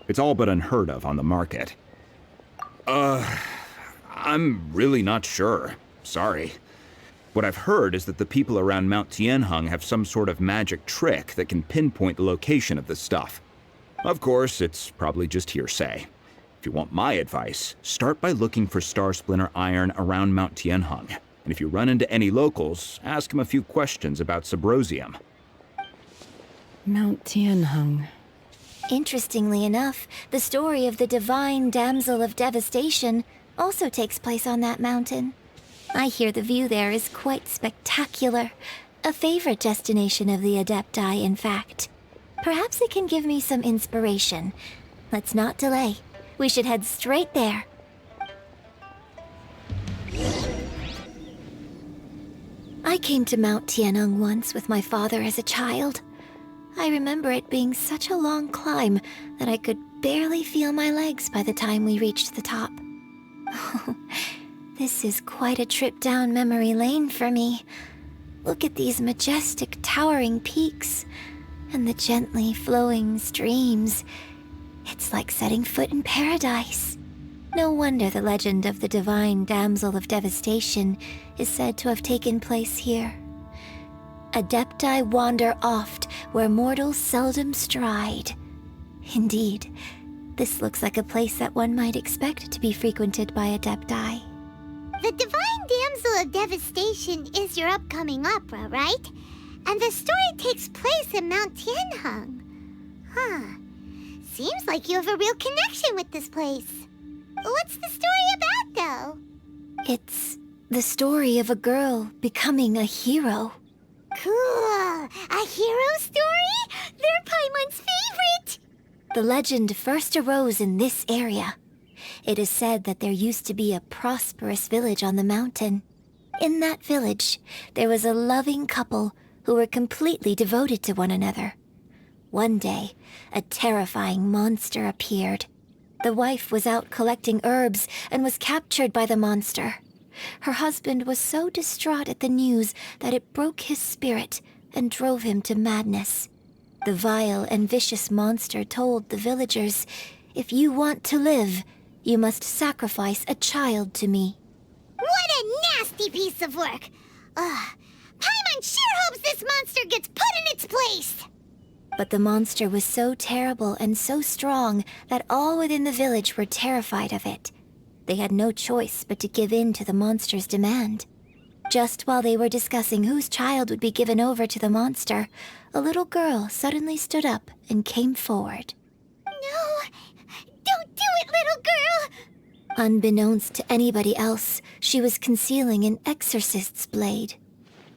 S17: It's all but unheard of on the market. I'm really not sure. Sorry. What I've heard is that the people around Mount Tianheng have some sort of magic trick that can pinpoint the location of the stuff. Of course, it's probably just hearsay. If you want my advice, start by looking for Star Splinter Iron around Mount Tianheng. And if you run into any locals, ask them a few questions about Subrosium.
S6: Mount Tianheng.
S16: Interestingly enough, the story of the Divine Damsel of Devastation also takes place on that mountain. I hear the view there is quite spectacular. A favorite destination of the Adepti, in fact. Perhaps it can give me some inspiration. Let's not delay. We should head straight there. I came to Mount Tianheng once with my father as a child. I remember it being such a long climb that I could barely feel my legs by the time we reached the top. This is quite a trip down memory lane for me. Look at these majestic towering peaks and the gently flowing streams. It's like setting foot in paradise. No wonder the legend of the Divine Damsel of Devastation is said to have taken place here. Adepti wander oft where mortals seldom stride. Indeed, this looks like a place that one might expect to be frequented by Adepti.
S5: The Divine Damsel of Devastation is your upcoming opera, right? And the story takes place in Mount Tianheng. Huh. Seems like you have a real connection with this place. What's the story about, though?
S16: It's the story of a girl becoming a hero.
S5: Cool. A hero story? They're Paimon's favorite!
S16: The legend first arose in this area. It is said that there used to be a prosperous village on the mountain. In that village, there was a loving couple who were completely devoted to one another. One day, a terrifying monster appeared. The wife was out collecting herbs and was captured by the monster. Her husband was so distraught at the news that it broke his spirit and drove him to madness. The vile and vicious monster told the villagers, "If you want to live, you must sacrifice a child to me."
S5: What a nasty piece of work! Paimon sure hopes this monster gets put in its place!
S16: But the monster was so terrible and so strong that all within the village were terrified of it. They had no choice but to give in to the monster's demand. Just while they were discussing whose child would be given over to the monster, a little girl suddenly stood up and came forward.
S5: No! Don't do it, little girl!
S16: Unbeknownst to anybody else, she was concealing an exorcist's blade.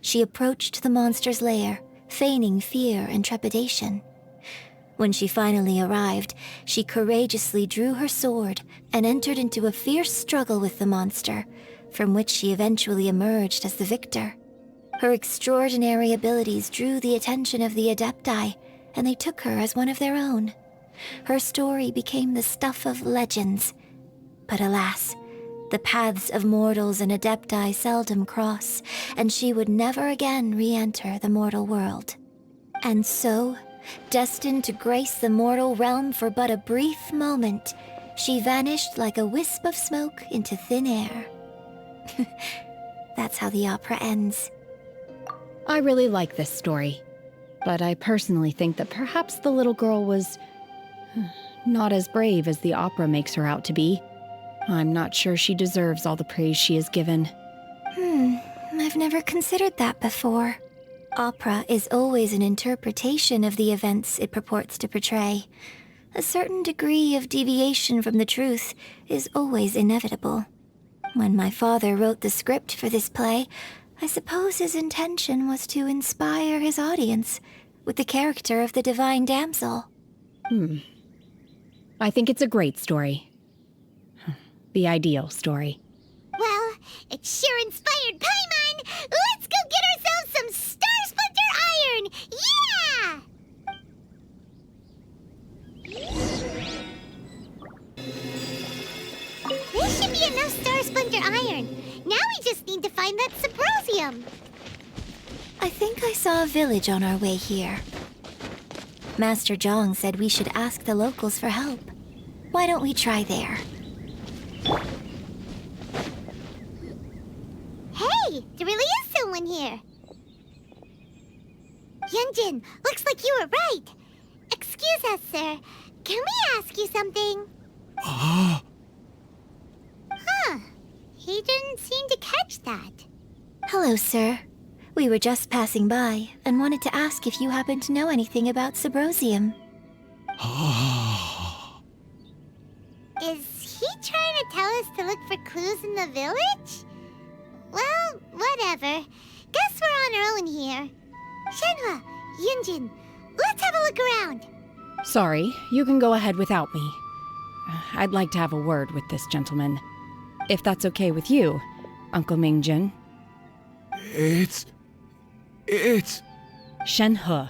S16: She approached the monster's lair, feigning fear and trepidation. When she finally arrived, she courageously drew her sword and entered into a fierce struggle with the monster, from which she eventually emerged as the victor. Her extraordinary abilities drew the attention of the Adepti, and they took her as one of their own. Her story became the stuff of legends. But alas, the paths of mortals and Adepti seldom cross, and she would never again re-enter the mortal world. And so, destined to grace the mortal realm for but a brief moment, she vanished like a wisp of smoke into thin air. That's how the opera ends.
S6: I really like this story, but I personally think that perhaps the little girl was not as brave as the opera makes her out to be. I'm not sure she deserves all the praise she is given.
S16: I've never considered that before. Opera is always an interpretation of the events it purports to portray. A certain degree of deviation from the truth is always inevitable. When my father wrote the script for this play, I suppose his intention was to inspire his audience with the character of the divine damsel.
S6: I think it's a great story. The ideal story.
S5: Well, it sure inspired Paimon! Let's go get ourselves some Star Splinter Iron! Yeah! This should be enough Star Splinter Iron. Now we just need to find that Subrosium.
S16: I think I saw a village on our way here. Master Zhang said we should ask the locals for help. Why don't we try there?
S5: Hey, there really is someone here. Yunjin, looks like you were right. Excuse us, sir. Can we ask you something? Huh. He didn't seem to catch that.
S16: Hello, sir. We were just passing by and wanted to ask if you happen to know anything about Subrosium.
S5: Is he trying to tell us to look for clues in the village? Well, whatever. Guess we're on our own here. Shenhe, Yunjin, let's have a look around.
S6: Sorry, you can go ahead without me. I'd like to have a word with this gentleman. If that's okay with you, Uncle Mingjin.
S17: It's...
S6: Shenhe.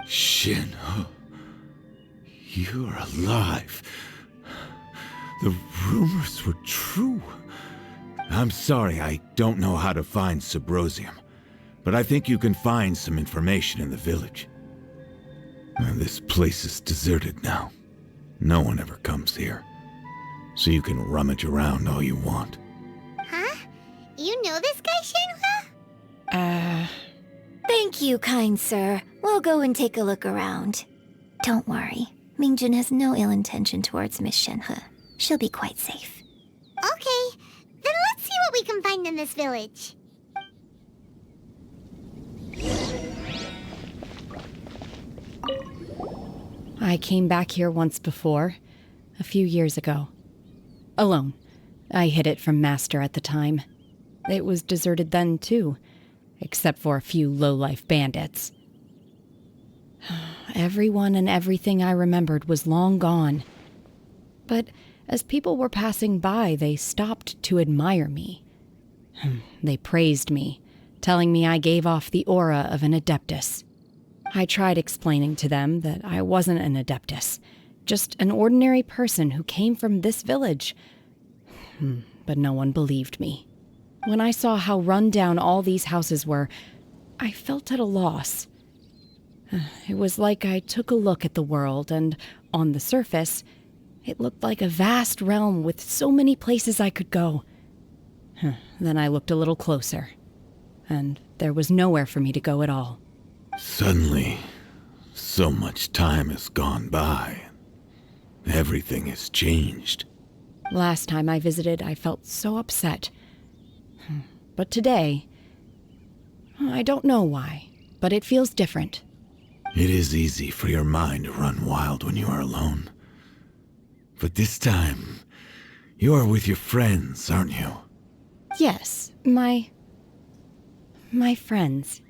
S17: Shenhe. You're alive. The rumors were true. I'm sorry, I don't know how to find Subrosium, but I think you can find some information in the village. This place is deserted now. No one ever comes here, so you can rummage around all you want.
S5: Huh? You know this guy, Shenhe?
S16: Thank you, kind sir. We'll go and take a look around. Don't worry. Mingjin has no ill intention towards Miss Shenhe. She'll be quite safe.
S5: Okay, then let's see what we can find in this village.
S6: I came back here once before, a few years ago. Alone. I hid it from Master at the time. It was deserted then, too, except for a few low-life bandits. Everyone and everything I remembered was long gone. But as people were passing by, they stopped to admire me. They praised me, telling me I gave off the aura of an Adeptus. I tried explaining to them that I wasn't an Adeptus, just an ordinary person who came from this village. But no one believed me. When I saw how run down all these houses were, I felt at a loss. It was like I took a look at the world, and on the surface, it looked like a vast realm with so many places I could go. Then I looked a little closer, and there was nowhere for me to go at all.
S18: Suddenly, so much time has gone by. Everything has changed.
S6: Last time I visited, I felt so upset. But today, I don't know why, but it feels different.
S18: It is easy for your mind to run wild when you are alone. But this time, you are with your friends, aren't you?
S6: Yes, my friends.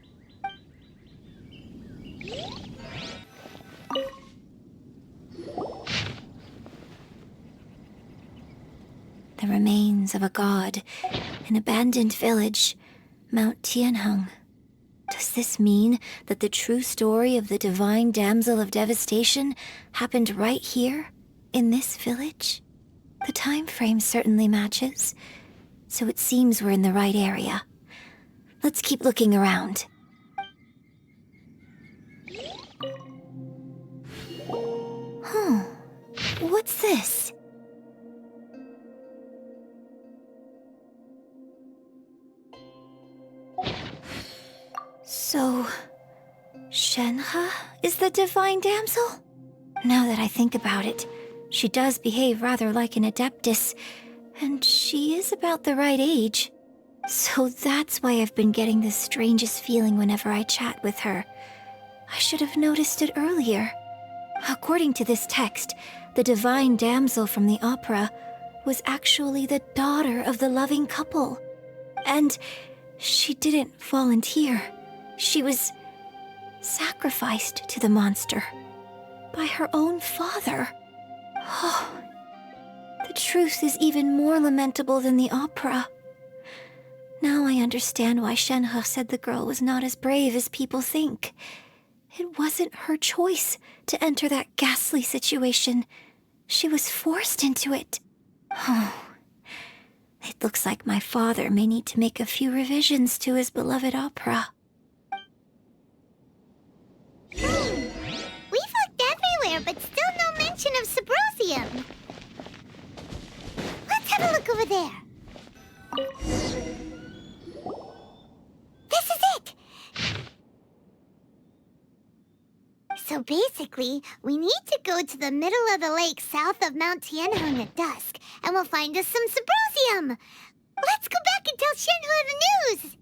S16: The remains of a god, an abandoned village, Mount Tianheng. Does this mean that the true story of the divine damsel of devastation happened right here, in this village? The time frame certainly matches, so it seems we're in the right area. Let's keep looking around. What's this? So, Shenhe is the divine damsel? Now that I think about it, she does behave rather like an Adeptus, and she is about the right age. So that's why I've been getting the strangest feeling whenever I chat with her. I should have noticed it earlier. According to this text, the divine damsel from the opera was actually the daughter of the loving couple. And she didn't volunteer. She was sacrificed to the monster by her own father. Oh, the truth is even more lamentable than the opera. Now I understand why Shenhe said the girl was not as brave as people think. It wasn't her choice to enter that ghastly situation. She was forced into it. Oh, it looks like my father may need to make a few revisions to his beloved opera.
S5: We've looked everywhere, but still no mention of Subrosium. Let's have a look over there. This is it! So basically, we need to go to the middle of the lake south of Mount Tianheng at dusk, and we'll find us some Subrosium! Let's go back and tell Shenhe the news!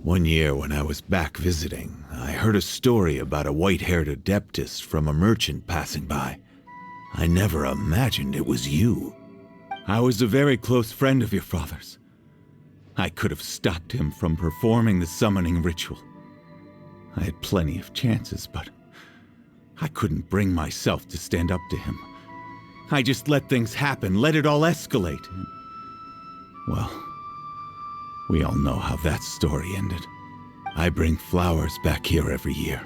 S18: One year when I was back visiting, I heard a story about a white-haired Adeptus from a merchant passing by. I never imagined it was you. I was a very close friend of your father's. I could have stopped him from performing the summoning ritual. I had plenty of chances, but I couldn't bring myself to stand up to him. I just let things happen, let it all escalate. Well, we all know how that story ended. I bring flowers back here every year.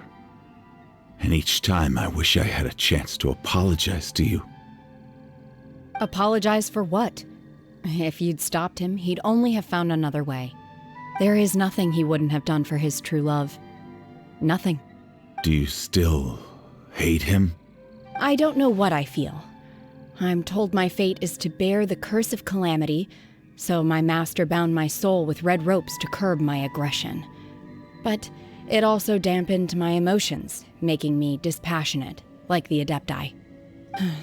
S18: And each time I wish I had a chance to apologize to you.
S6: Apologize for what? If you'd stopped him, he'd only have found another way. There is nothing he wouldn't have done for his true love. Nothing.
S18: Do you still hate him?
S6: I don't know what I feel. I'm told my fate is to bear the curse of calamity, so my master bound my soul with red ropes to curb my aggression. But it also dampened my emotions, making me dispassionate, like the Adepti.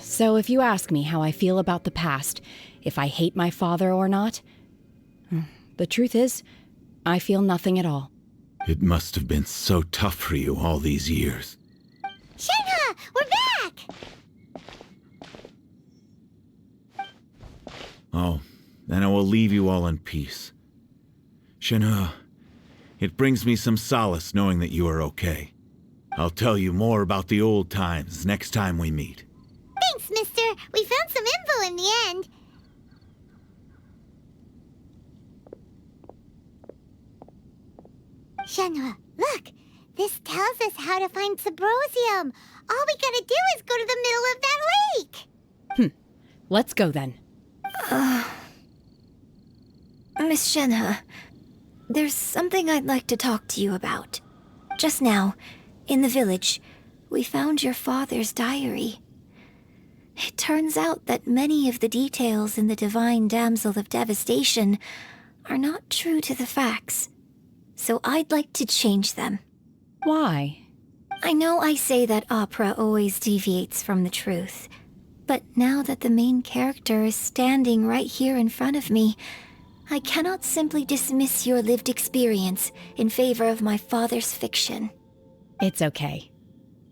S6: So if you ask me how I feel about the past, if I hate my father or not, the truth is, I feel nothing at all.
S18: It must have been so tough for you all these years.
S5: Shenhe, we're back!
S18: Oh, then I will leave you all in peace. Shenhe, it brings me some solace knowing that you are okay. I'll tell you more about the old times next time we meet.
S5: Thanks, mister. We found some info in the end. Shenhe, look! This tells us how to find Subrosium. All we gotta do is go to the middle of that lake.
S6: Let's go then.
S16: Miss Shenhe, there's something I'd like to talk to you about. Just now, in the village, we found your father's diary. It turns out that many of the details in the Divine Damsel of Devastation are not true to the facts. So I'd like to change them.
S6: Why?
S16: I know I say that opera always deviates from the truth, but now that the main character is standing right here in front of me, I cannot simply dismiss your lived experience in favor of my father's fiction.
S6: It's okay.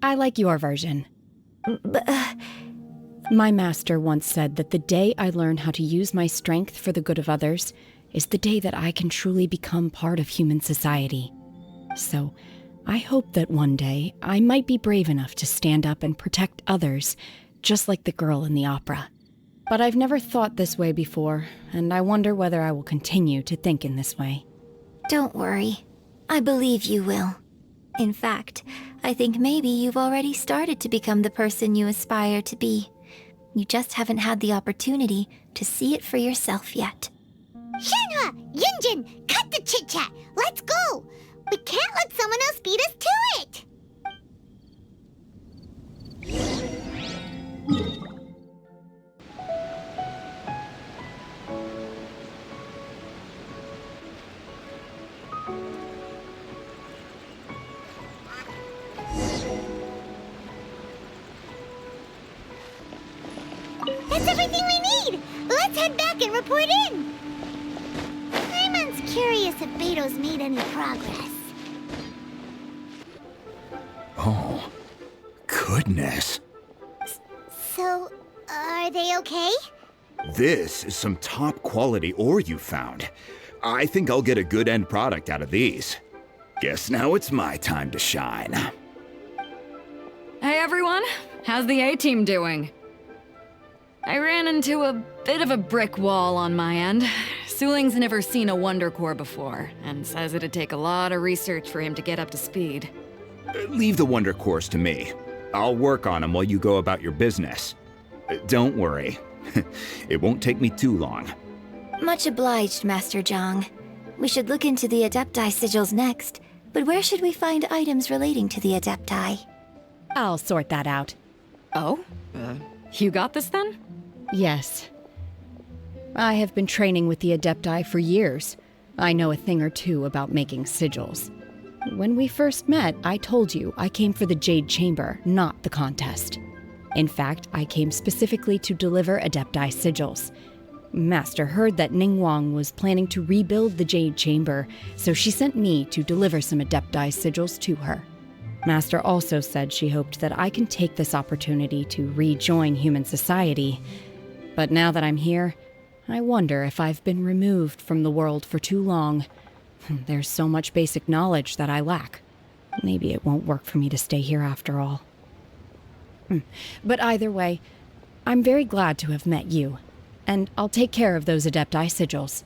S6: I like your version.
S16: But,
S6: My master once said that the day I learn how to use my strength for the good of others is the day that I can truly become part of human society. So, I hope that one day I might be brave enough to stand up and protect others, just like the girl in the opera. But I've never thought this way before, and I wonder whether I will continue to think in this way.
S16: Don't worry. I believe you will. In fact, I think maybe you've already started to become the person you aspire to be. You just haven't had the opportunity to see it for yourself yet.
S5: Shenhe! Yunjin! Cut the chit-chat! Let's go! We can't let someone else beat us to it! That's everything we need! Let's head back and report in! Paimon's curious if Beto's made any progress.
S17: Oh, goodness.
S5: So, are they okay?
S17: This is some top quality ore you found. I think I'll get a good end product out of these. Guess now it's my time to shine.
S15: Hey everyone, how's the A-team doing? I ran into a bit of a brick wall on my end. Suling's never seen a Wonder Core before, and says it'd take a lot of research for him to get up to speed.
S17: Leave the Wonder Cores to me. I'll work on them while you go about your business. Don't worry. It won't take me too long.
S16: Much obliged, Master Zhang. We should look into the Adepti sigils next, but where should we find items relating to the Adepti?
S6: I'll sort that out.
S15: Oh? You got this then?
S6: Yes. I have been training with the Adepti for years. I know a thing or two about making sigils. When we first met, I told you I came for the Jade Chamber, not the contest. In fact, I came specifically to deliver Adepti sigils. Master heard that Ningguang was planning to rebuild the Jade Chamber, so she sent me to deliver some Adepti sigils to her. Master also said she hoped that I can take this opportunity to rejoin human society. But now that I'm here, I wonder if I've been removed from the world for too long. There's so much basic knowledge that I lack. Maybe it won't work for me to stay here after all. But either way, I'm very glad to have met you, and I'll take care of those Adepti sigils.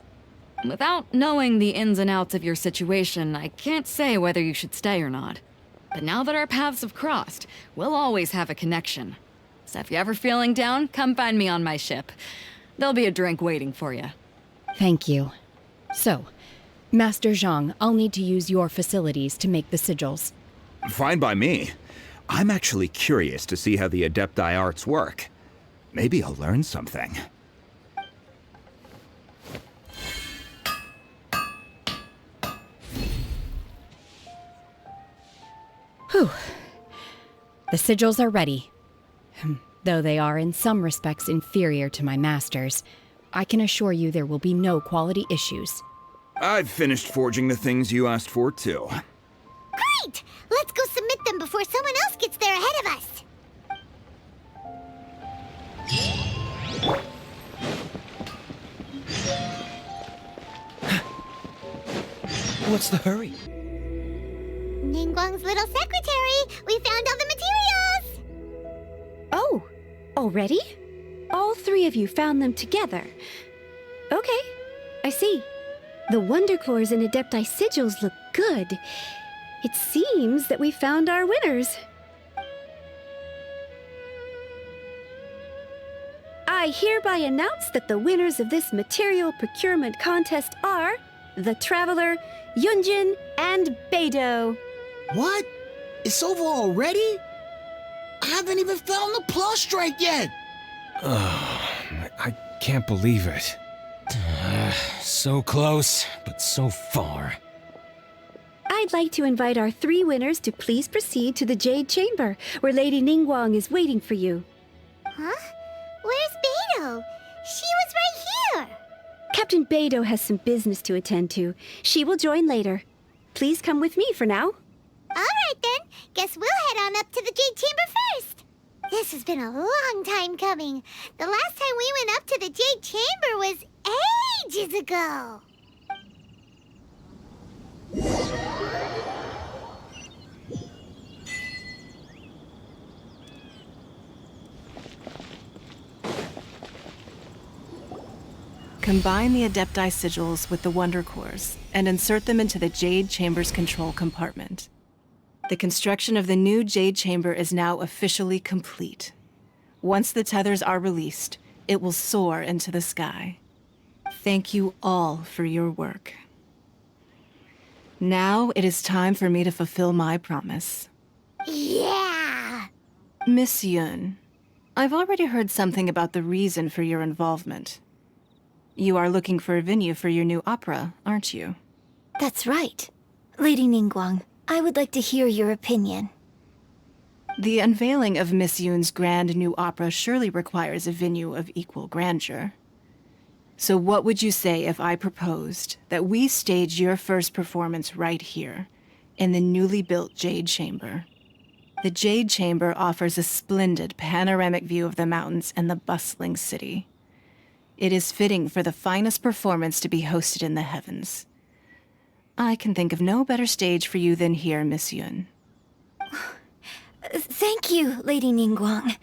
S15: Without knowing the ins and outs of your situation, I can't say whether you should stay or not. But now that our paths have crossed, we'll always have a connection. So if you're ever feeling down, come find me on my ship. There'll be a drink waiting for you.
S6: Thank you. So, Master Zhang, I'll need to use your facilities to make the sigils.
S17: Fine by me. I'm actually curious to see how the Adepti arts work. Maybe I'll learn something.
S6: Whew. The sigils are ready. Though they are in some respects inferior to my master's, I can assure you there will be no quality issues.
S17: I've finished forging the things you asked for, too.
S5: Great! Let's go submit them before someone else gets there ahead of us!
S3: What's the hurry?
S5: Ningguang's little secretary! We found all the materials!
S13: Oh, already? All three of you found them together. Okay, I see. The wonder cores and Adepti sigils look good. It seems that we found our winners. I hereby announce that the winners of this material procurement contest are the Traveler, Yunjin, and Beidou.
S4: What? It's over already? I haven't even found the Plustrite yet!
S3: I can't believe it. So close, but so far.
S13: I'd like to invite our 3 winners to please proceed to the Jade Chamber, where Lady Ningguang is waiting for you.
S5: Huh? Where's Beidou? She was right here!
S13: Captain Beidou has some business to attend to. She will join later. Please come with me for now.
S5: Alright then, guess we'll head on up to the Jade Chamber first. This has been a long time coming. The last time we went up to the Jade Chamber was ages ago.
S1: Combine the Adepti sigils with the Wonder Cores and insert them into the Jade Chamber's control compartment. The construction of the new Jade Chamber is now officially complete. Once the tethers are released, it will soar into the sky. Thank you all for your work. Now it is time for me to fulfill my promise.
S5: Yeah!
S1: Miss Yun, I've already heard something about the reason for your involvement. You are looking for a venue for your new opera, aren't you?
S16: That's right. Lady Ningguang, I would like to hear your opinion.
S1: The unveiling of Miss Yun's grand new opera surely requires a venue of equal grandeur. So what would you say if I proposed that we stage your first performance right here, in the newly built Jade Chamber? The Jade Chamber offers a splendid panoramic view of the mountains and the bustling city. It is fitting for the finest performance to be hosted in the heavens. I can think of no better stage for you than here, Miss Yun.
S16: Thank you, Lady Ningguang.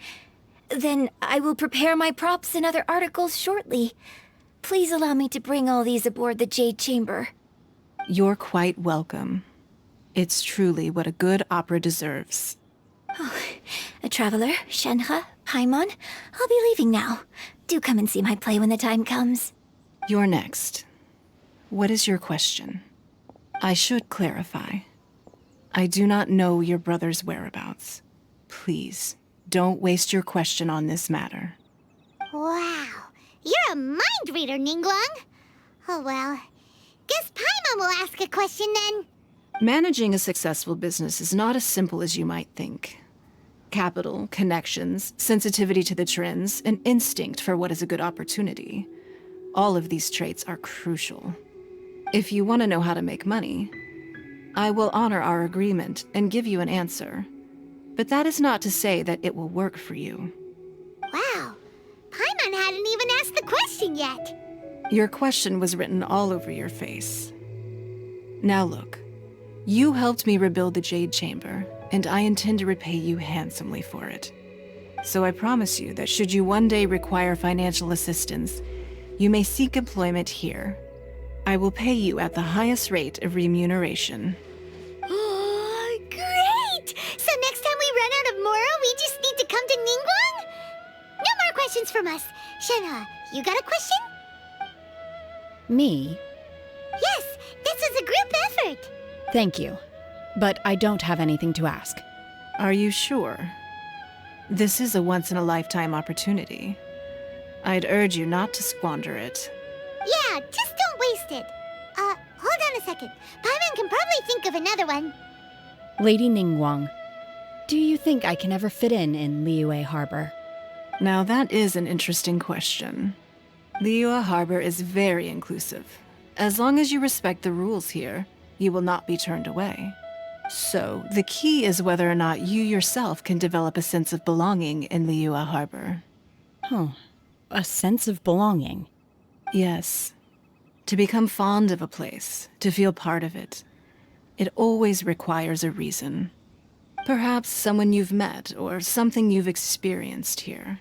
S16: Then I will prepare my props and other articles shortly. Please allow me to bring all these aboard the Jade Chamber.
S1: You're quite welcome. It's truly what a good opera deserves.
S16: A traveler, Shenhe, Paimon, I'll be leaving now. Do come and see my play when the time comes.
S1: You're next. What is your question? I should clarify. I do not know your brother's whereabouts. Please, don't waste your question on this matter.
S5: Wow, you're a mind reader, Ningguang. Oh well, guess Paimon will ask a question then.
S1: Managing a successful business is not as simple as you might think. Capital, connections, sensitivity to the trends, and instinct for what is a good opportunity. All of these traits are crucial. If you want to know how to make money, I will honor our agreement and give you an answer. But that is not to say that it will work for you.
S5: Wow, Paimon hadn't even asked the question yet.
S1: Your question was written all over your face. Now look, you helped me rebuild the Jade Chamber, and I intend to repay you handsomely for it. So I promise you that should you one day require financial assistance, you may seek employment here. I will pay you at the highest rate of remuneration.
S5: Oh, great! So next time we run out of Moro, we just need to come to Ningguang? No more questions from us. Shenhe, you got a question?
S6: Me?
S5: Yes, this is a group effort.
S6: Thank you. But I don't have anything to ask.
S1: Are you sure? This is a once-in-a-lifetime opportunity. I'd urge you not to squander it.
S5: Yeah, just don't waste it. Hold on a second. Paimon can probably think of another one.
S6: Lady Ningguang, do you think I can ever fit in Liyue Harbor?
S1: Now that is an interesting question. Liyue Harbor is very inclusive. As long as you respect the rules here, you will not be turned away. So, the key is whether or not you yourself can develop a sense of belonging in Liyue Harbor.
S6: Oh, a sense of belonging?
S1: Yes. To become fond of a place, to feel part of it, it always requires a reason. Perhaps someone you've met, or something you've experienced here.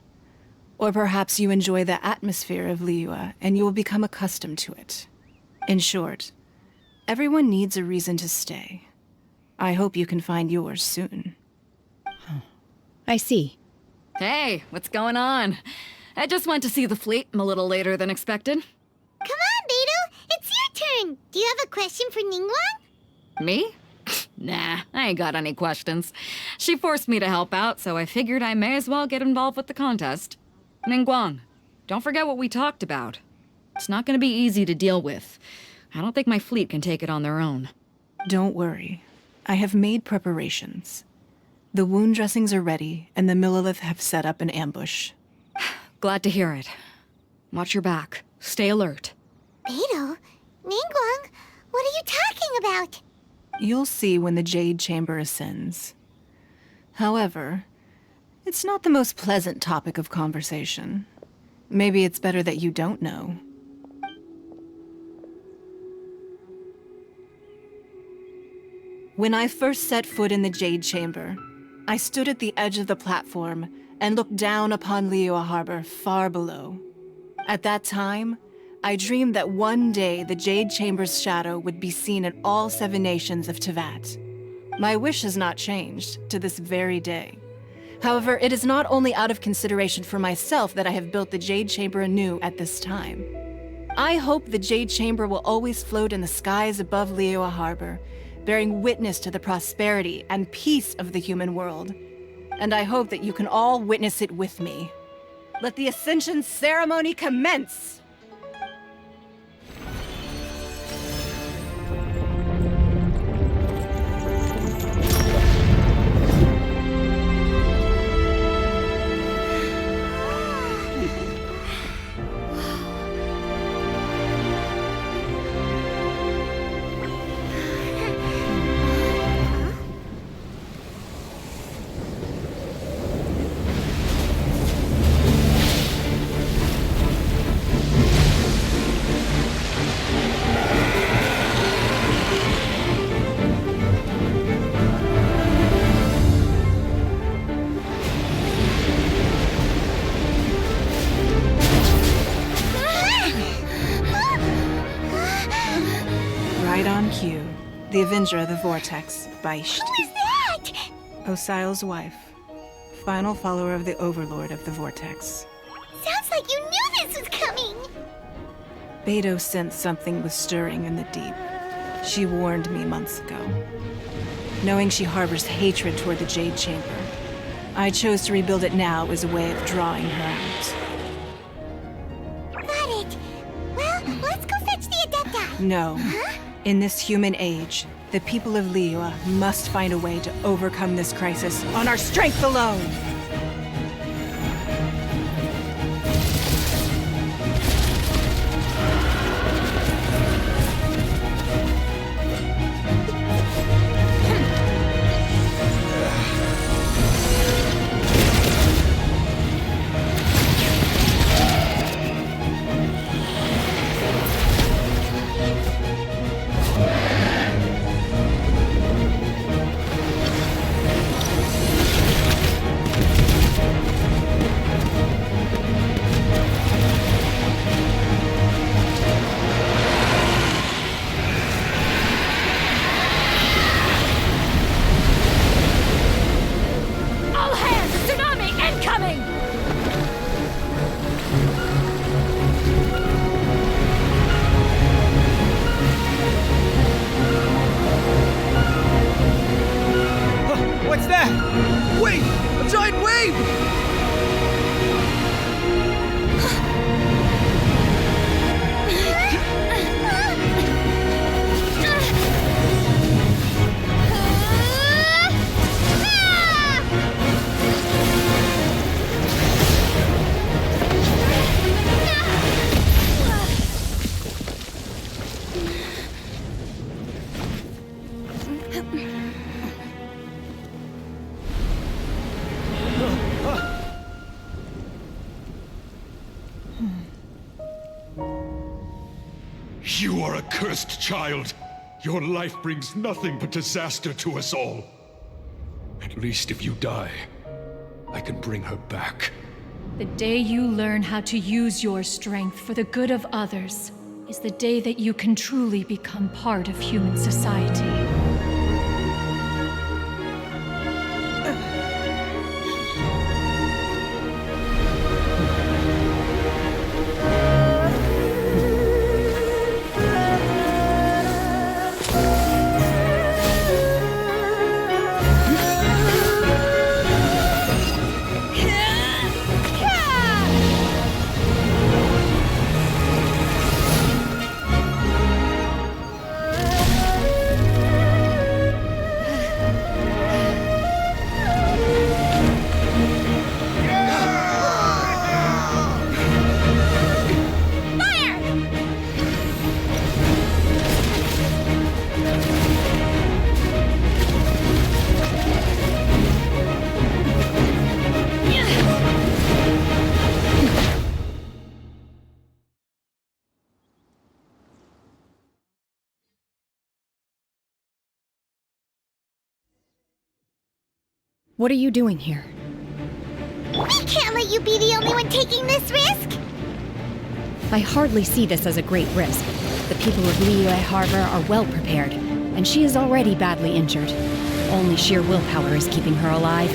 S1: Or perhaps you enjoy the atmosphere of Liyue, and you will become accustomed to it. In short, everyone needs a reason to stay. I hope you can find yours soon.
S6: I see.
S15: Hey, what's going on? I just went to see the fleet. I'm a little later than expected.
S5: Come on, Beidou! It's your turn! Do you have a question for Ningguang?
S15: Me? Nah, I ain't got any questions. She forced me to help out, so I figured I may as well get involved with the contest. Ningguang, don't forget what we talked about. It's not gonna be easy to deal with. I don't think my fleet can take it on their own.
S1: Don't worry. I have made preparations. The wound dressings are ready, and the Millelith have set up an ambush.
S15: Glad to hear it. Watch your back. Stay alert.
S5: Beidou? Ningguang? What are you talking about?
S1: You'll see when the Jade Chamber ascends. However, it's not the most pleasant topic of conversation. Maybe it's better that you don't know. When I first set foot in the Jade Chamber, I stood at the edge of the platform and looked down upon Liyue Harbor far below. At that time, I dreamed that one day the Jade Chamber's shadow would be seen in all 7 nations of Teyvat. My wish has not changed to this very day. However, it is not only out of consideration for myself that I have built the Jade Chamber anew at this time. I hope the Jade Chamber will always float in the skies above Liyue Harbor, bearing witness to the prosperity and peace of the human world. And I hope that you can all witness it with me. Let the Ascension ceremony commence! The Avenger of the Vortex, by
S5: Who is that?
S1: Osial's wife, final follower of the Overlord of the Vortex.
S5: Sounds like you knew this was coming!
S1: Beidou sensed something was stirring in the deep. She warned me months ago. Knowing she harbors hatred toward the Jade Chamber, I chose to rebuild it now as a way of drawing her out.
S5: Got it! Well, let's go fetch the Adepti!
S1: No.
S5: Huh?
S1: In this human age, the people of Liyue must find a way to overcome this crisis on our strength alone!
S19: You are a cursed child. Your life brings nothing but disaster to us all. At least if you die, I can bring her back.
S14: The day you learn how to use your strength for the good of others is the day that you can truly become part of human society.
S6: What are you doing here?
S5: We can't let you be the only one taking this risk!
S6: I hardly see this as a great risk. The people of Liyue Harbor are well prepared, and she is already badly injured. Only sheer willpower is keeping her alive.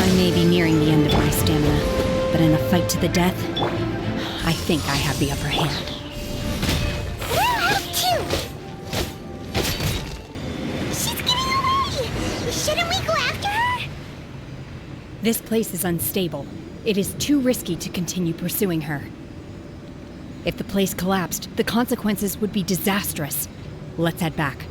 S6: I may be nearing the end of my stamina, but in a fight to the death, I think I have the upper hand.
S5: We'll have to! She's getting away! Shouldn't we go after her?
S6: This place is unstable. It is too risky to continue pursuing her. If the place collapsed, the consequences would be disastrous. Let's head back.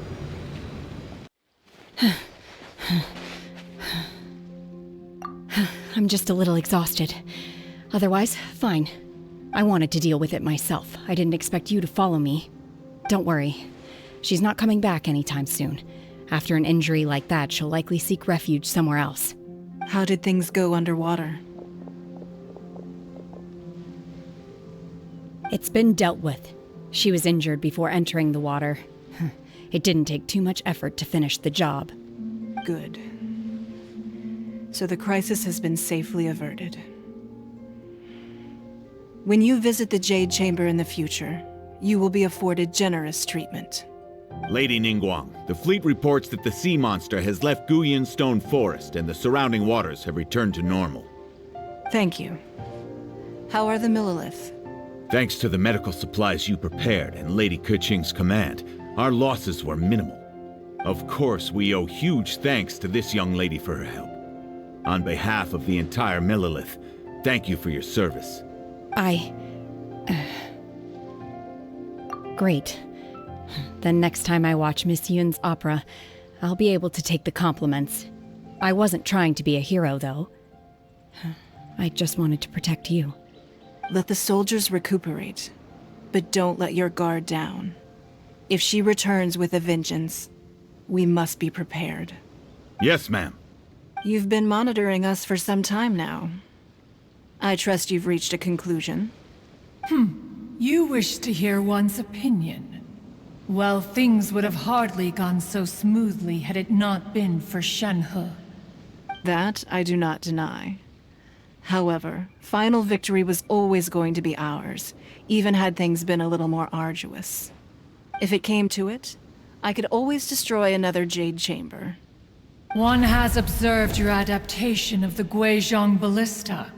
S6: I'm just a little exhausted. Otherwise, fine. I wanted to deal with it myself. I didn't expect you to follow me. Don't worry. She's not coming back anytime soon. After an injury like that, she'll likely seek refuge somewhere else.
S1: How did things go underwater?
S6: It's been dealt with. She was injured before entering the water. It didn't take too much effort to finish the job.
S1: Good. So the crisis has been safely averted. When you visit the Jade Chamber in the future, you will be afforded generous treatment.
S18: Lady Ningguang, the fleet reports that the sea monster has left Guyan Stone Forest and the surrounding waters have returned to normal.
S1: Thank you. How are the Millilith?
S18: Thanks to the medical supplies you prepared and Lady Keqing's command, our losses were minimal. Of course, we owe huge thanks to this young lady for her help. On behalf of the entire Millilith, thank you for your service.
S6: Great. Then next time I watch Miss Yun's opera, I'll be able to take the compliments. I wasn't trying to be a hero, though. I just wanted to protect you.
S1: Let the soldiers recuperate, but don't let your guard down. If she returns with a vengeance, we must be prepared.
S18: Yes, ma'am.
S1: You've been monitoring us for some time now. I trust you've reached a conclusion.
S14: You wish to hear one's opinion. Well, things would have hardly gone so smoothly had it not been for Shenhe.
S1: That I do not deny. However, final victory was always going to be ours, even had things been a little more arduous. If it came to it, I could always destroy another Jade Chamber.
S14: One has observed your adaptation of the Guizhong Ballista,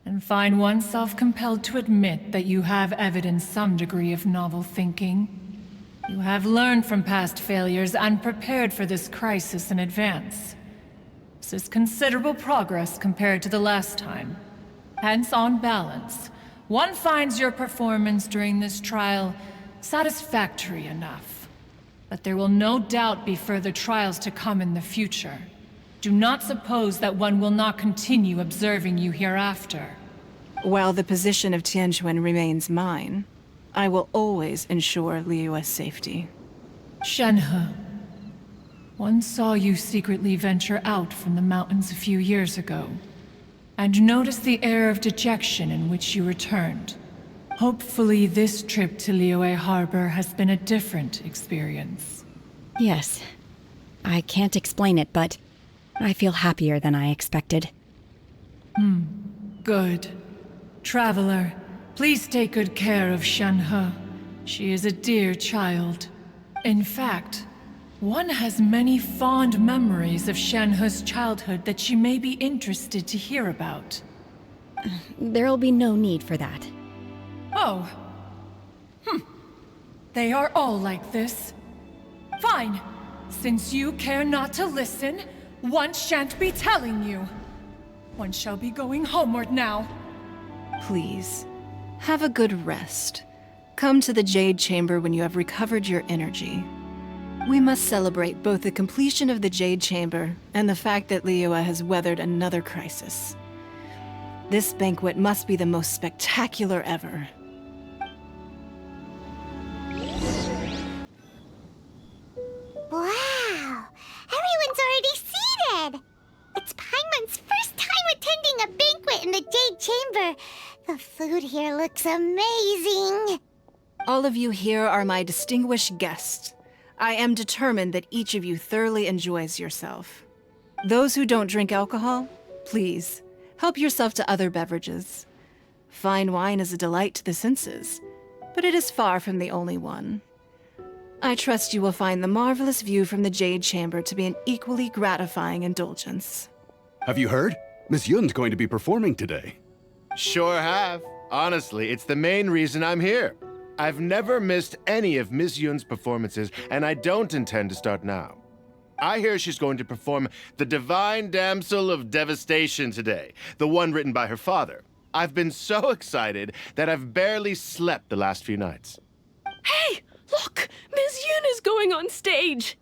S14: and find oneself compelled to admit that you have evidenced some degree of novel thinking. You have learned from past failures and prepared for this crisis in advance. This is considerable progress compared to the last time. Hence, on balance, one finds your performance during this trial satisfactory enough. But there will no doubt be further trials to come in the future. Do not suppose that one will not continue observing you hereafter.
S1: While the position of Tianquan remains mine, I will always ensure Liyue's safety.
S14: Shenhe, one saw you secretly venture out from the mountains a few years ago, and noticed the air of dejection in which you returned. Hopefully this trip to Liyue Harbor has been a different experience.
S6: Yes. I can't explain it, but I feel happier than I expected.
S14: Good. Traveler, Please take good care of Shenhe. She is a dear child. In fact, one has many fond memories of Shenhe's childhood that she may be interested to hear about.
S6: There'll be no need for that.
S14: Oh. They are all like this. Fine. Since you care not to listen, one shan't be telling you. One shall be going homeward now.
S1: Please, have a good rest. Come to the Jade Chamber when you have recovered your energy. We must celebrate both the completion of the Jade Chamber and the fact that Liyue has weathered another crisis. This banquet must be the most spectacular ever.
S5: Wow! Everyone's already seated! It's Paimon's first time attending a banquet in the Jade Chamber. The food here looks amazing.
S1: All of you here are my distinguished guests. I am determined that each of you thoroughly enjoys yourself. Those who don't drink alcohol, please, help yourself to other beverages. Fine wine is a delight to the senses, but it is far from the only one. I trust you will find the marvelous view from the Jade Chamber to be an equally gratifying indulgence.
S20: Have you heard? Miss Yun's going to be performing today.
S8: Sure have. Honestly, it's the main reason I'm here. I've never missed any of Miss Yun's performances, and I don't intend to start now. I hear she's going to perform The Divine Damsel of Devastation today, the one written by her father. I've been so excited that I've barely slept the last few nights.
S21: Hey, look! Miss Yun is going on stage!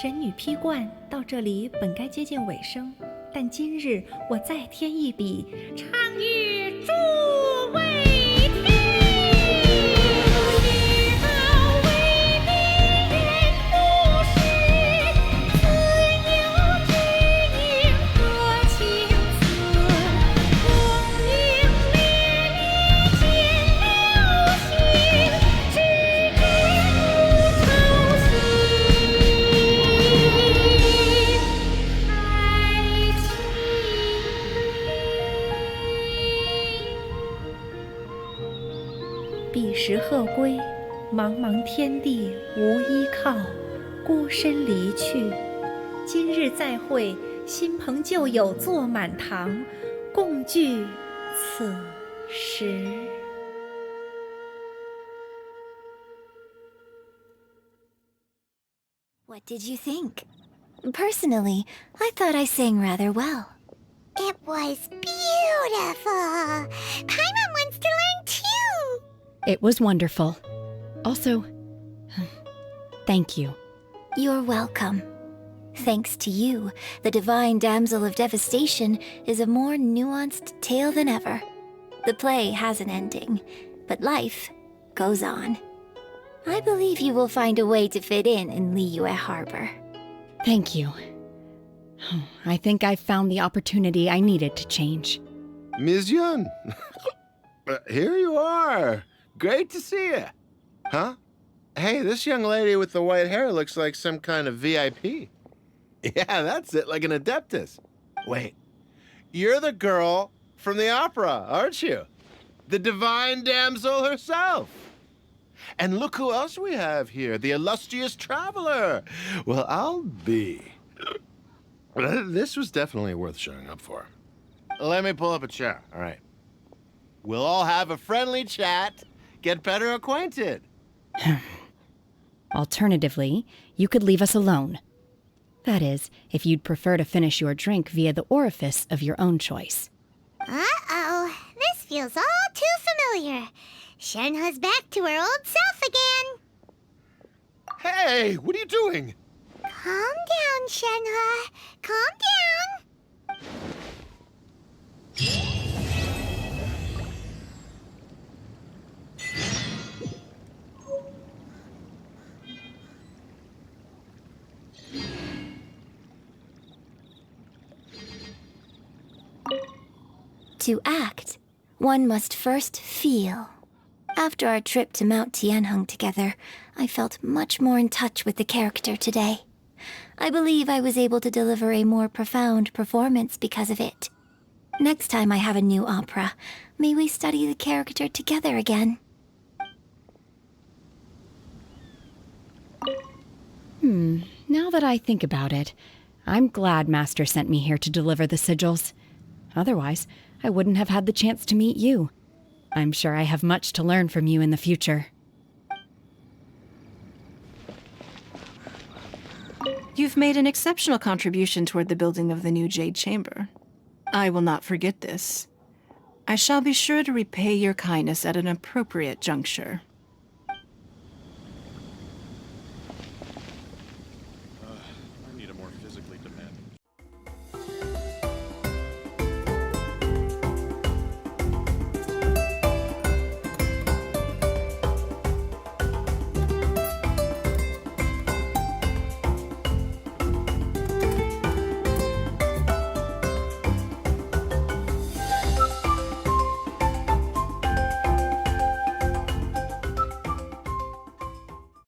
S22: 神女披冠到这里本该接近尾声，但今日我再添一笔，唱与诸位听。日后为民人不识，自有知音和情思，功名烈烈见了心，只知无愁心。彼时鹤归，茫茫天地无依靠，孤身离去。今日再会，新朋旧友坐满堂，共聚此时。
S16: What did you think? Personally, I thought I sang rather well.
S5: It was beautiful. Paimon wants to learn too.
S6: It was wonderful. Also, thank you.
S16: You're welcome. Thanks to you, the Divine Damsel of Devastation is a more nuanced tale than ever. The play has an ending, but life goes on. I believe you will find a way to fit in Liyue Harbor.
S6: Thank you. I think I've found the opportunity I needed to change.
S8: Ms. Yun, here you are. Great to see you. Huh? Hey, this young lady with the white hair looks like some kind of VIP. Yeah, that's it, like an Adeptus. Wait, you're the girl from the opera, aren't you? The Divine Damsel herself. And look who else we have here, the illustrious traveler. Well, I'll be. This was definitely worth showing up for. Let me pull up a chair, all right? We'll all have a friendly chat, get better acquainted.
S6: Alternatively, you could leave us alone. That is, if you'd prefer to finish your drink via the orifice of your own choice.
S5: Uh-oh, this feels all too familiar. Shenhe's back to her old self again.
S8: Hey, what are you doing?
S5: Calm down, Shenhe. Calm down.
S16: To act, one must first feel. After our trip to Mount Tianheng together, I felt much more in touch with the character today. I believe I was able to deliver a more profound performance because of it. Next time I have a new opera, may we study the character together again.
S6: Now that I think about it, I'm glad Master sent me here to deliver the sigils. Otherwise, I wouldn't have had the chance to meet you. I'm sure I have much to learn from you in the future.
S1: You've made an exceptional contribution toward the building of the new Jade Chamber. I will not forget this. I shall be sure to repay your kindness at an appropriate juncture.